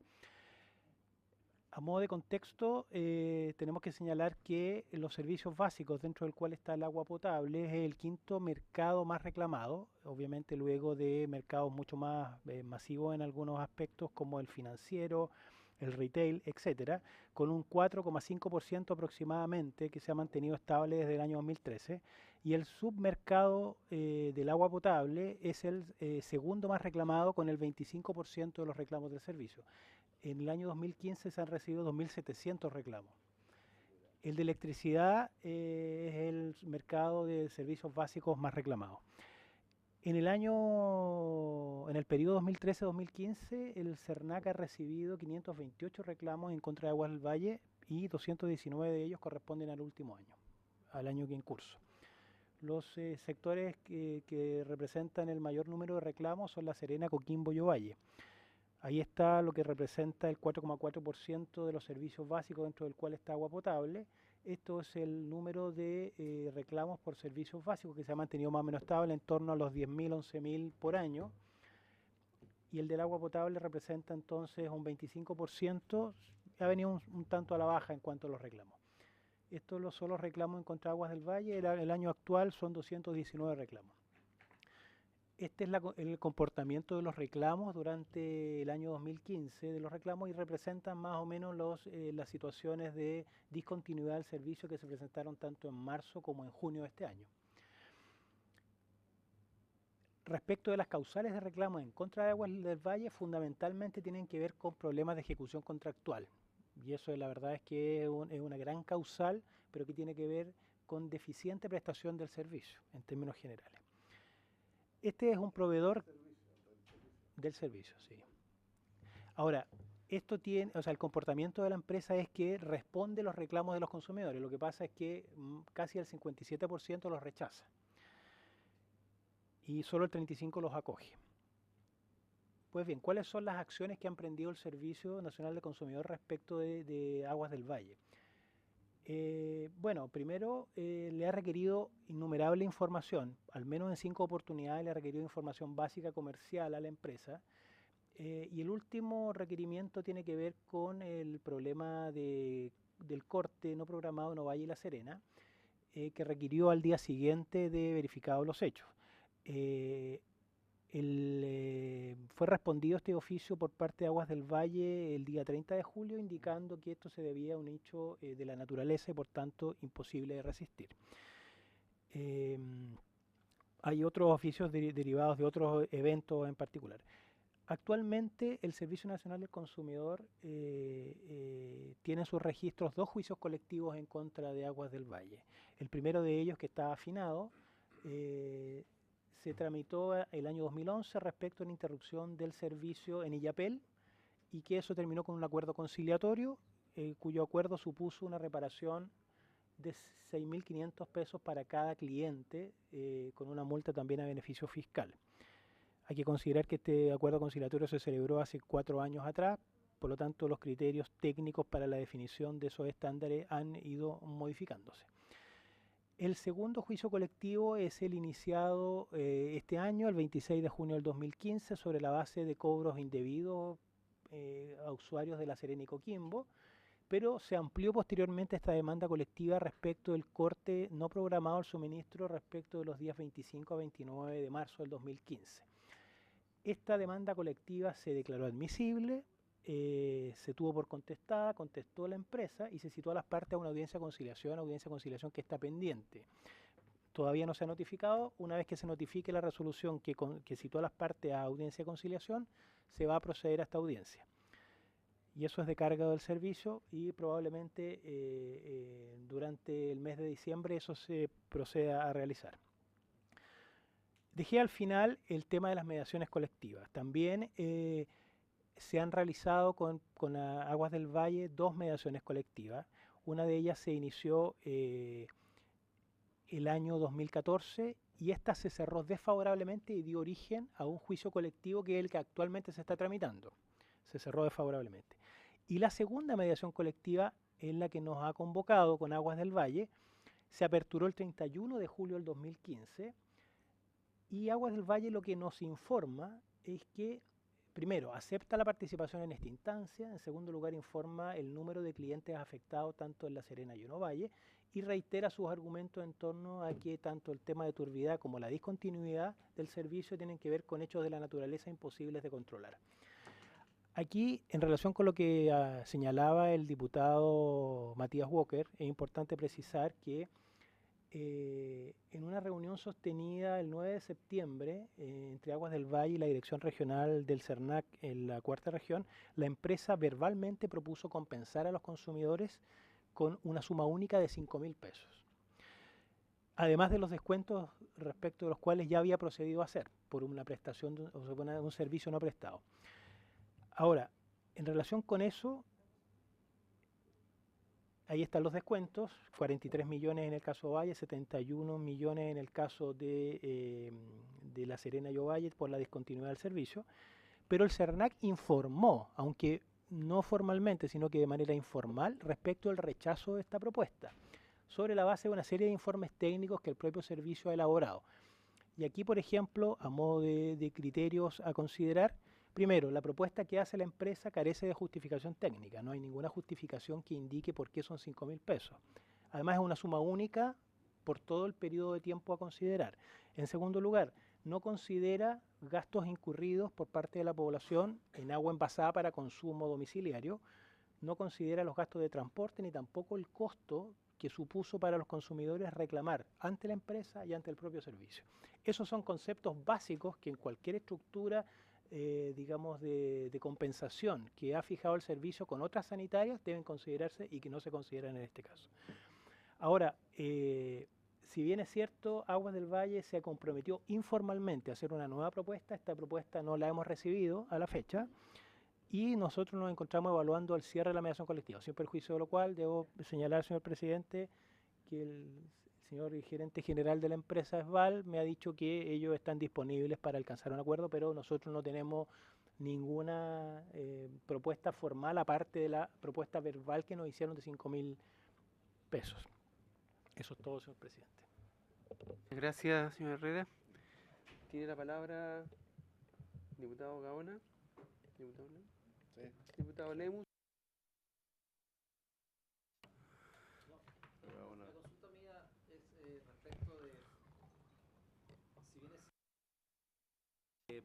A modo de contexto, tenemos que señalar que los servicios básicos, dentro del cual está el agua potable, es el quinto mercado más reclamado, obviamente luego de mercados mucho más masivos en algunos aspectos, como el financiero, el retail, etcétera, con un 4,5% aproximadamente que se ha mantenido estable desde el año 2013. Y el submercado del agua potable es el segundo más reclamado, con el 25% de los reclamos del servicio. En el año 2015 se han recibido 2.700 reclamos. El de electricidad es el mercado de servicios básicos más reclamado. En el periodo 2013-2015, el CERNAC ha recibido 528 reclamos en contra de Aguas del Valle y 219 de ellos corresponden al último año, al año que en curso. Los sectores que representan el mayor número de reclamos son La Serena, Coquimbo y Ovalle. Ahí está lo que representa el 4,4% de los servicios básicos, dentro del cual está agua potable. Esto es el número de reclamos por servicios básicos, que se ha mantenido más o menos estable en torno a los 10.000, 11.000 por año. Y el del agua potable representa entonces un 25%, ha venido un tanto a la baja en cuanto a los reclamos. Estos son los reclamos en contra de Aguas del Valle. El año actual son 219 reclamos. Este es el comportamiento de los reclamos durante el año 2015 de los reclamos, y representan más o menos las situaciones de discontinuidad del servicio que se presentaron tanto en marzo como en junio de este año. Respecto de las causales de reclamos en contra de Aguas del Valle, fundamentalmente tienen que ver con problemas de ejecución contractual. Y eso la verdad es que es una gran causal, pero que tiene que ver con deficiente prestación del servicio, en términos generales. Este es un proveedor del servicio, sí. Ahora, el comportamiento de la empresa es que responde a los reclamos de los consumidores. Lo que pasa es que casi el 57% los rechaza y solo el 35% los acoge. Pues bien, ¿cuáles son las acciones que ha emprendido el Servicio Nacional de Consumidor respecto de Aguas del Valle? Bueno, primero le ha requerido innumerable información, al menos en 5 oportunidades le ha requerido información básica comercial a la empresa, y el último requerimiento tiene que ver con el problema del corte no programado en Ovalle y La Serena, que requirió al día siguiente de verificados los hechos. Fue respondido este oficio por parte de Aguas del Valle el día 30 de julio, indicando que esto se debía a un hecho de la naturaleza y por tanto imposible de resistir. Hay otros oficios derivados de otros eventos en particular. Actualmente el Servicio Nacional del Consumidor tiene en sus registros 2 juicios colectivos en contra de Aguas del Valle. El primero de ellos, que está afinado, se tramitó el año 2011 respecto a la interrupción del servicio en Illapel, y que eso terminó con un acuerdo conciliatorio, cuyo acuerdo supuso una reparación de 6.500 pesos para cada cliente, con una multa también a beneficio fiscal. Hay que considerar que este acuerdo conciliatorio se celebró hace 4 años atrás, por lo tanto los criterios técnicos para la definición de esos estándares han ido modificándose. El segundo juicio colectivo es el iniciado este año, el 26 de junio del 2015, sobre la base de cobros indebidos a usuarios de La Serena y Coquimbo, pero se amplió posteriormente esta demanda colectiva respecto del corte no programado al suministro respecto de los días 25 a 29 de marzo del 2015. Esta demanda colectiva se declaró admisible, se tuvo por contestada, contestó la empresa y se citó a las partes a una audiencia de conciliación que está pendiente. Todavía no se ha notificado. Una vez que se notifique la resolución que citó a las partes a audiencia de conciliación, se va a proceder a esta audiencia. Y eso es de cargo del servicio, y probablemente durante el mes de diciembre eso se proceda a realizar. Dejé al final el tema de las mediaciones colectivas. También se han realizado con Aguas del Valle 2 mediaciones colectivas. Una de ellas se inició el año 2014 y esta se cerró desfavorablemente y dio origen a un juicio colectivo que es el que actualmente se está tramitando. Se cerró desfavorablemente. Y la segunda mediación colectiva es la que nos ha convocado con Aguas del Valle. Se aperturó el 31 de julio del 2015 y Aguas del Valle lo que nos informa es que, primero, acepta la participación en esta instancia. En segundo lugar, informa el número de clientes afectados tanto en La Serena y en Ovalle, y reitera sus argumentos en torno a que tanto el tema de turbidez como la discontinuidad del servicio tienen que ver con hechos de la naturaleza imposibles de controlar. Aquí, en relación con lo que señalaba el diputado Matías Walker, es importante precisar que en una reunión sostenida el 9 de septiembre entre Aguas del Valle y la Dirección Regional del CERNAC en la cuarta región, la empresa verbalmente propuso compensar a los consumidores con una suma única de 5.000 pesos. Además de los descuentos respecto de los cuales ya había procedido a hacer por una prestación, o sea, un servicio no prestado. Ahora, en relación con eso, ahí están los descuentos, 43 millones en el caso de Valle, 71 millones en el caso de La Serena y Ovalle por la discontinuidad del servicio, pero el CERNAC informó, aunque no formalmente, sino que de manera informal, respecto al rechazo de esta propuesta, sobre la base de una serie de informes técnicos que el propio servicio ha elaborado. Y aquí, por ejemplo, a modo de criterios a considerar, primero, la propuesta que hace la empresa carece de justificación técnica. No hay ninguna justificación que indique por qué son 5.000 pesos. Además, es una suma única por todo el periodo de tiempo a considerar. En segundo lugar, no considera gastos incurridos por parte de la población en agua envasada para consumo domiciliario. No considera los gastos de transporte ni tampoco el costo que supuso para los consumidores reclamar ante la empresa y ante el propio servicio. Esos son conceptos básicos que en cualquier estructura digamos, de compensación que ha fijado el servicio con otras sanitarias deben considerarse y que no se consideran en este caso. Ahora, si bien es cierto, Aguas del Valle se comprometió informalmente a hacer una nueva propuesta, esta propuesta no la hemos recibido a la fecha y nosotros nos encontramos evaluando el cierre de la mediación colectiva, sin perjuicio de lo cual debo señalar, señor presidente, que el señor gerente general de la empresa ESVAL me ha dicho que ellos están disponibles para alcanzar un acuerdo, pero nosotros no tenemos ninguna propuesta formal aparte de la propuesta verbal que nos hicieron de 5.000 pesos. Eso es todo, señor presidente. Gracias, señor Herrera. Tiene la palabra diputado Gaona. Diputado Lemus. Sí. Diputado Lemus.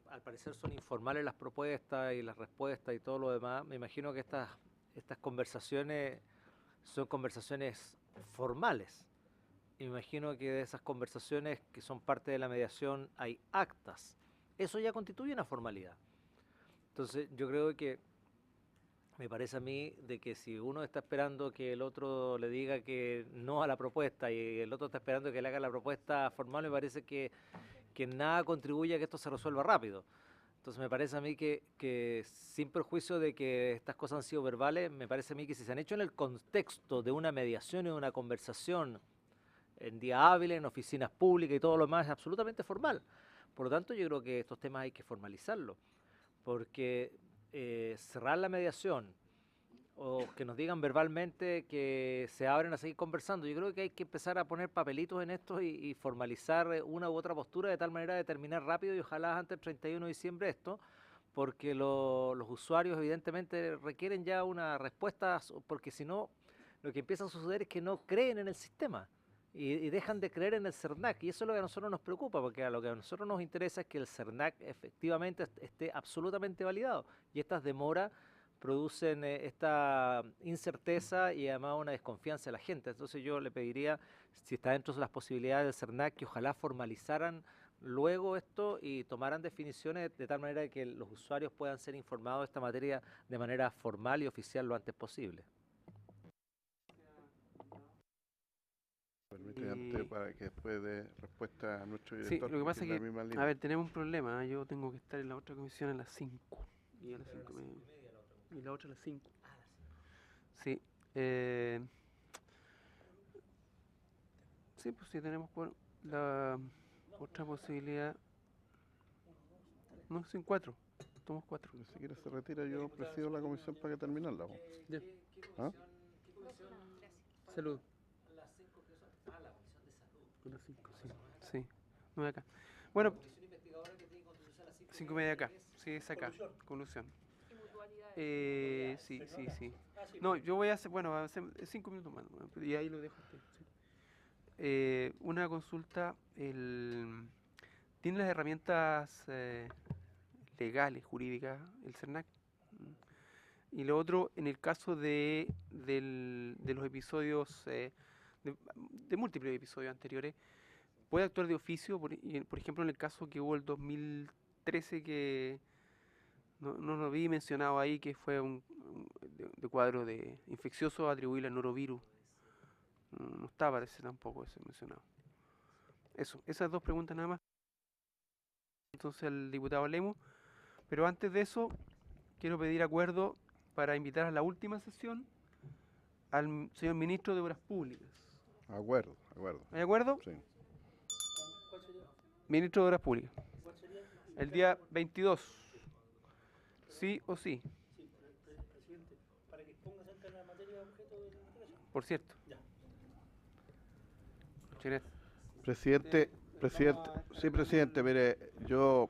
Al parecer son informales las propuestas y las respuestas y todo lo demás. Me imagino que estas conversaciones son conversaciones formales. Y me imagino que de esas conversaciones que son parte de la mediación hay actas. Eso ya constituye una formalidad. Entonces yo creo que me parece a mí de que si uno está esperando que el otro le diga que no a la propuesta y el otro está esperando que le haga la propuesta formal, me parece que nada contribuye a que esto se resuelva rápido. Entonces me parece a mí que sin perjuicio de que estas cosas han sido verbales, me parece a mí que si se han hecho en el contexto de una mediación y de una conversación en día hábil, en oficinas públicas y todo lo demás, es absolutamente formal. Por lo tanto, yo creo que estos temas hay que formalizarlos, porque cerrar la mediación o que nos digan verbalmente que se abren a seguir conversando. Yo creo que hay que empezar a poner papelitos en esto y formalizar una u otra postura de tal manera de terminar rápido y ojalá antes del 31 de diciembre esto, porque los usuarios evidentemente requieren ya una respuesta, porque si no, lo que empieza a suceder es que no creen en el sistema y dejan de creer en el CERNAC, y eso es lo que a nosotros nos preocupa, porque a lo que a nosotros nos interesa es que el CERNAC efectivamente esté absolutamente validado, y estas demoras producen esta incerteza y además una desconfianza de la gente. Entonces yo le pediría, si está dentro de las posibilidades del CERNAC, que ojalá formalizaran luego esto y tomaran definiciones de tal manera que los usuarios puedan ser informados de esta materia de manera formal y oficial lo antes posible. Permíteme antes para que después de respuesta a nuestro Sí, director. lo que pasa es en la que, misma línea. a ver, tenemos un problema. Yo tengo que estar en la otra comisión a las 5. Y a las 5 y la otra a las 5. Sí. Sí, pues sí tenemos la otra posibilidad. No, sin 4. Tomamos 4. Ni siquiera se retira, yo presido la comisión para que terminarla. Po. Ya. ¿Ah? Salud. Con las 5, sí. Sí. 9 acá. Bueno. 5:30 acá. Sí, es acá. Conclusión. Sí. No, yo voy a hacer, bueno, a hacer 5 minutos más, ¿no? Y ahí lo dejo a usted. Sí. Una consulta, ¿tiene las herramientas legales, jurídicas, el CERNAC? Y lo otro, en el caso de los episodios, de múltiples episodios anteriores, puede actuar de oficio, por ejemplo, en el caso que hubo el 2013, que no lo vi mencionado ahí, que fue de cuadro de infeccioso atribuible al norovirus. No está, parece tampoco ese mencionado. Eso, esas dos preguntas nada más. Entonces al diputado Lemos. Pero antes de eso, quiero pedir acuerdo para invitar a la última sesión al señor ministro de Obras Públicas. Acuerdo, acuerdo. ¿Hay acuerdo? Sí. Ministro de Obras Públicas. El día 22. Sí o sí. Presidente, para que exponga acerca de la materia objeto de la interpelación. Por cierto. Ya. Muchas gracias. Presidente, sí, presidente, mire, yo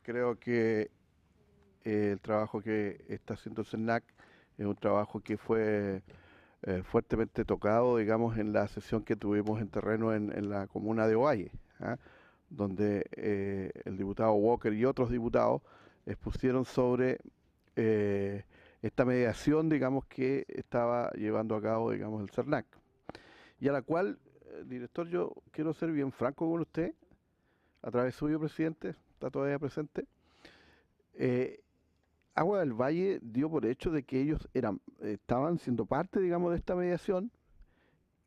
creo que el trabajo que está haciendo el CERNAC es un trabajo que fue fuertemente tocado, digamos, en la sesión que tuvimos en terreno en la comuna de Ovalle, ¿ah? Donde el diputado Walker y otros diputados expusieron sobre esta mediación, digamos, que estaba llevando a cabo, digamos, el CERNAC, y a la cual, director, yo quiero ser bien franco con usted, a través suyo, presidente, está todavía presente. Agua del Valle dio por hecho de que ellos estaban siendo parte, digamos, de esta mediación,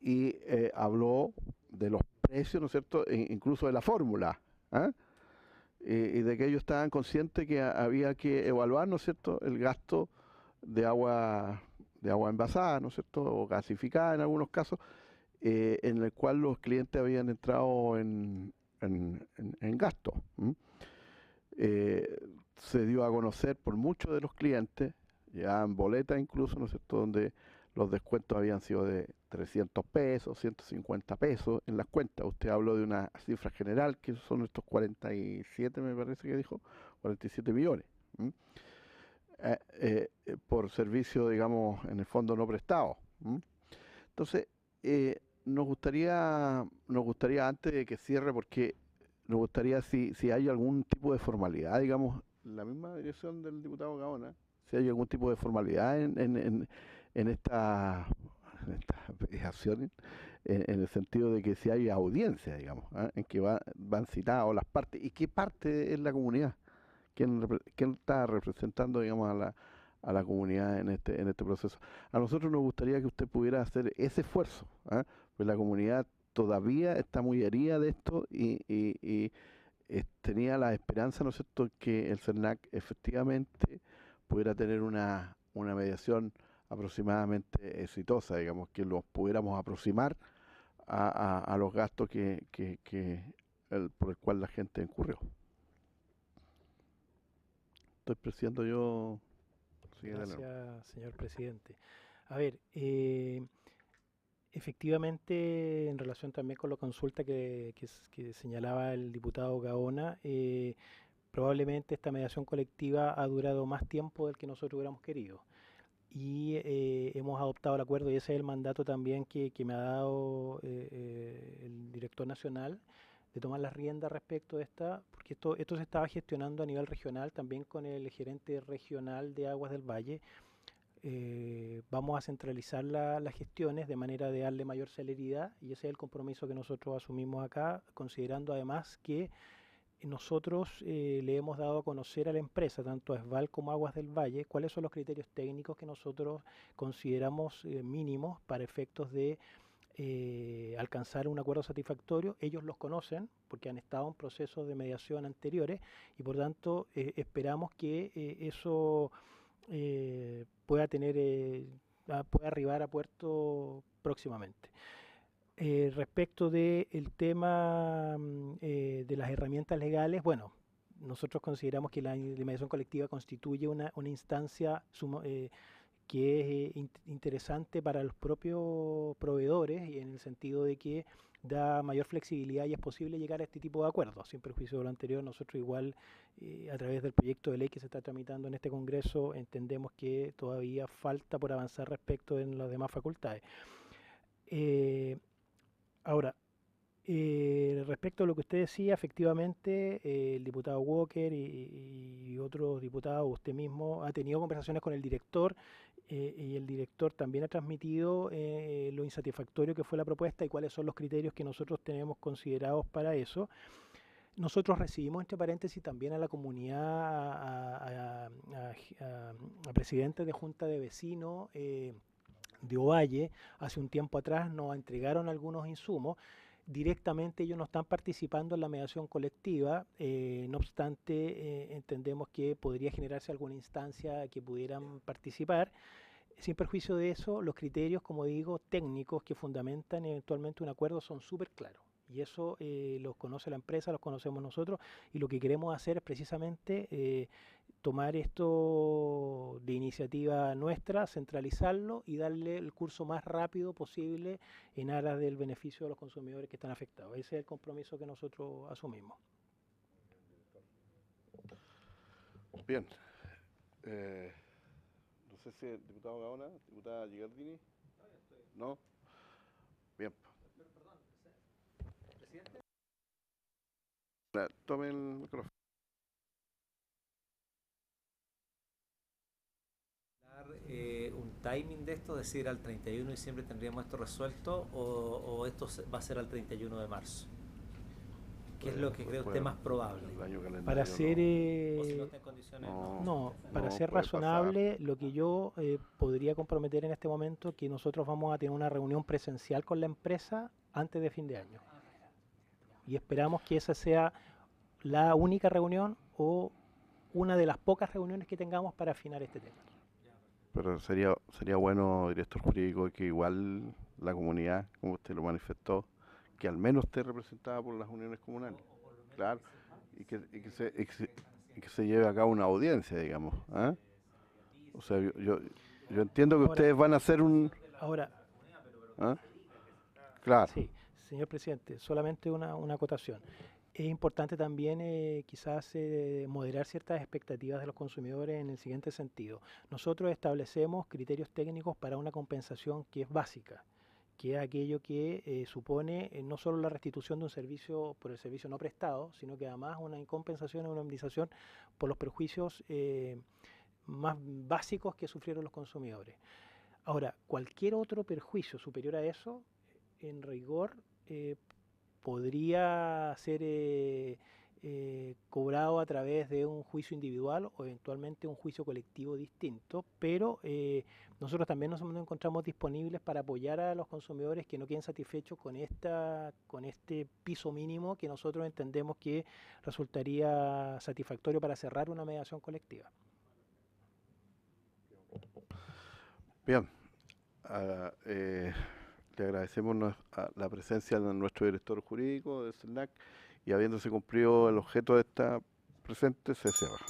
y habló de los precios, ¿no es cierto?, incluso de la fórmula, ¿ah? Y de que ellos estaban conscientes que había que evaluar, ¿no es cierto?, el gasto de agua envasada, ¿no es cierto?, o gasificada en algunos casos, en el cual los clientes habían entrado en gasto. Se dio a conocer por muchos de los clientes, ya en boletas incluso, ¿no es cierto?, donde los descuentos habían sido de 300 pesos, 150 pesos en las cuentas. Usted habló de una cifra general, que son estos 47, me parece que dijo, 47 millones, por servicio, digamos, en el fondo no prestado. Entonces, nos gustaría antes de que cierre, porque nos gustaría si hay algún tipo de formalidad, digamos, la misma dirección del diputado Gaona, si hay algún tipo de formalidad en esta mediación, en el sentido de que si hay audiencia, digamos, ¿ah? En que van citados las partes, y qué parte es la comunidad, quién está representando, digamos, a la comunidad en este proceso. A nosotros nos gustaría que usted pudiera hacer ese esfuerzo, ¿ah? Pues la comunidad todavía está muy herida de esto, y tenía la esperanza, ¿no es cierto?, que el CERNAC efectivamente pudiera tener una mediación aproximadamente exitosa, digamos, que los pudiéramos aproximar a los gastos por el cual la gente incurrió. Estoy presidiendo yo. Gracias, señor presidente. A ver, efectivamente, en relación también con la consulta que señalaba el diputado Gaona, probablemente esta mediación colectiva ha durado más tiempo del que nosotros hubiéramos querido. Y hemos adoptado el acuerdo, y ese es el mandato también que me ha dado el director nacional, de tomar las riendas respecto de esta, porque esto se estaba gestionando a nivel regional, también con el gerente regional de Aguas del Valle. Vamos a centralizar las gestiones de manera de darle mayor celeridad, y ese es el compromiso que nosotros asumimos acá, considerando además que nosotros le hemos dado a conocer a la empresa, tanto a ESVAL como a Aguas del Valle, cuáles son los criterios técnicos que nosotros consideramos mínimos para efectos de alcanzar un acuerdo satisfactorio. Ellos los conocen porque han estado en procesos de mediación anteriores, y por tanto esperamos que eso pueda arribar a puerto próximamente. Respecto del tema de las herramientas legales, bueno, nosotros consideramos que la mediación colectiva constituye una instancia que es interesante para los propios proveedores, y en el sentido de que da mayor flexibilidad y es posible llegar a este tipo de acuerdos. Sin perjuicio de lo anterior, nosotros igual, a través del proyecto de ley que se está tramitando en este Congreso, entendemos que todavía falta por avanzar respecto en las demás facultades. Ahora, Respecto a lo que usted decía, efectivamente, el diputado Walker y otros diputados, usted mismo, ha tenido conversaciones con el director y el director también ha transmitido lo insatisfactorio que fue la propuesta y cuáles son los criterios que nosotros tenemos considerados para eso. Nosotros recibimos, entre paréntesis, también a la comunidad, a presidentes de junta de vecinos de Ovalle. Hace un tiempo atrás nos entregaron algunos insumos. Directamente ellos no están participando en la mediación colectiva, no obstante entendemos que podría generarse alguna instancia que pudieran participar. Sin perjuicio de eso, los criterios, como digo, técnicos que fundamentan eventualmente un acuerdo son súper claros. Y eso los conoce la empresa, los conocemos nosotros, y lo que queremos hacer es precisamente tomar esto de iniciativa nuestra, centralizarlo y darle el curso más rápido posible en aras del beneficio de los consumidores que están afectados. Ese es el compromiso que nosotros asumimos. Bien. No sé si el diputado Gaona, diputada Gigardini. ¿No? Bien. Tome el micrófono. Un timing de esto, es decir, al 31 de diciembre tendríamos esto resuelto o esto va a ser al 31 de marzo. ¿Qué es lo que cree usted más probable? Para ser, O si no está en condiciones, para ser puede razonable, lo que yo podría comprometer en este momento que nosotros vamos a tener una reunión presencial con la empresa antes de fin de año. Y esperamos que esa sea la única reunión o una de las pocas reuniones que tengamos para afinar este tema. Pero sería bueno, director jurídico, que igual la comunidad, como usted lo manifestó, que al menos esté representada por las uniones comunales. Claro, y que se lleve a cabo una audiencia, digamos. ¿Eh? O sea, yo entiendo que Ahora, ustedes van a hacer un... Ahora, ¿Eh? Claro. sí, señor presidente, solamente una acotación. Es importante también quizás moderar ciertas expectativas de los consumidores en el siguiente sentido. Nosotros establecemos criterios técnicos para una compensación que es básica, que es aquello que supone no solo la restitución de un servicio por el servicio no prestado, sino que además una compensación y una indemnización por los perjuicios más básicos que sufrieron los consumidores. Ahora, cualquier otro perjuicio superior a eso, en rigor, podría ser cobrado a través de un juicio individual o eventualmente un juicio colectivo distinto, pero nosotros también nos encontramos disponibles para apoyar a los consumidores que no queden satisfechos con este piso mínimo que nosotros entendemos que resultaría satisfactorio para cerrar una mediación colectiva. Bien. Le agradecemos la presencia de nuestro director jurídico del CERNAC y habiéndose cumplido el objeto de esta presente, se cierra.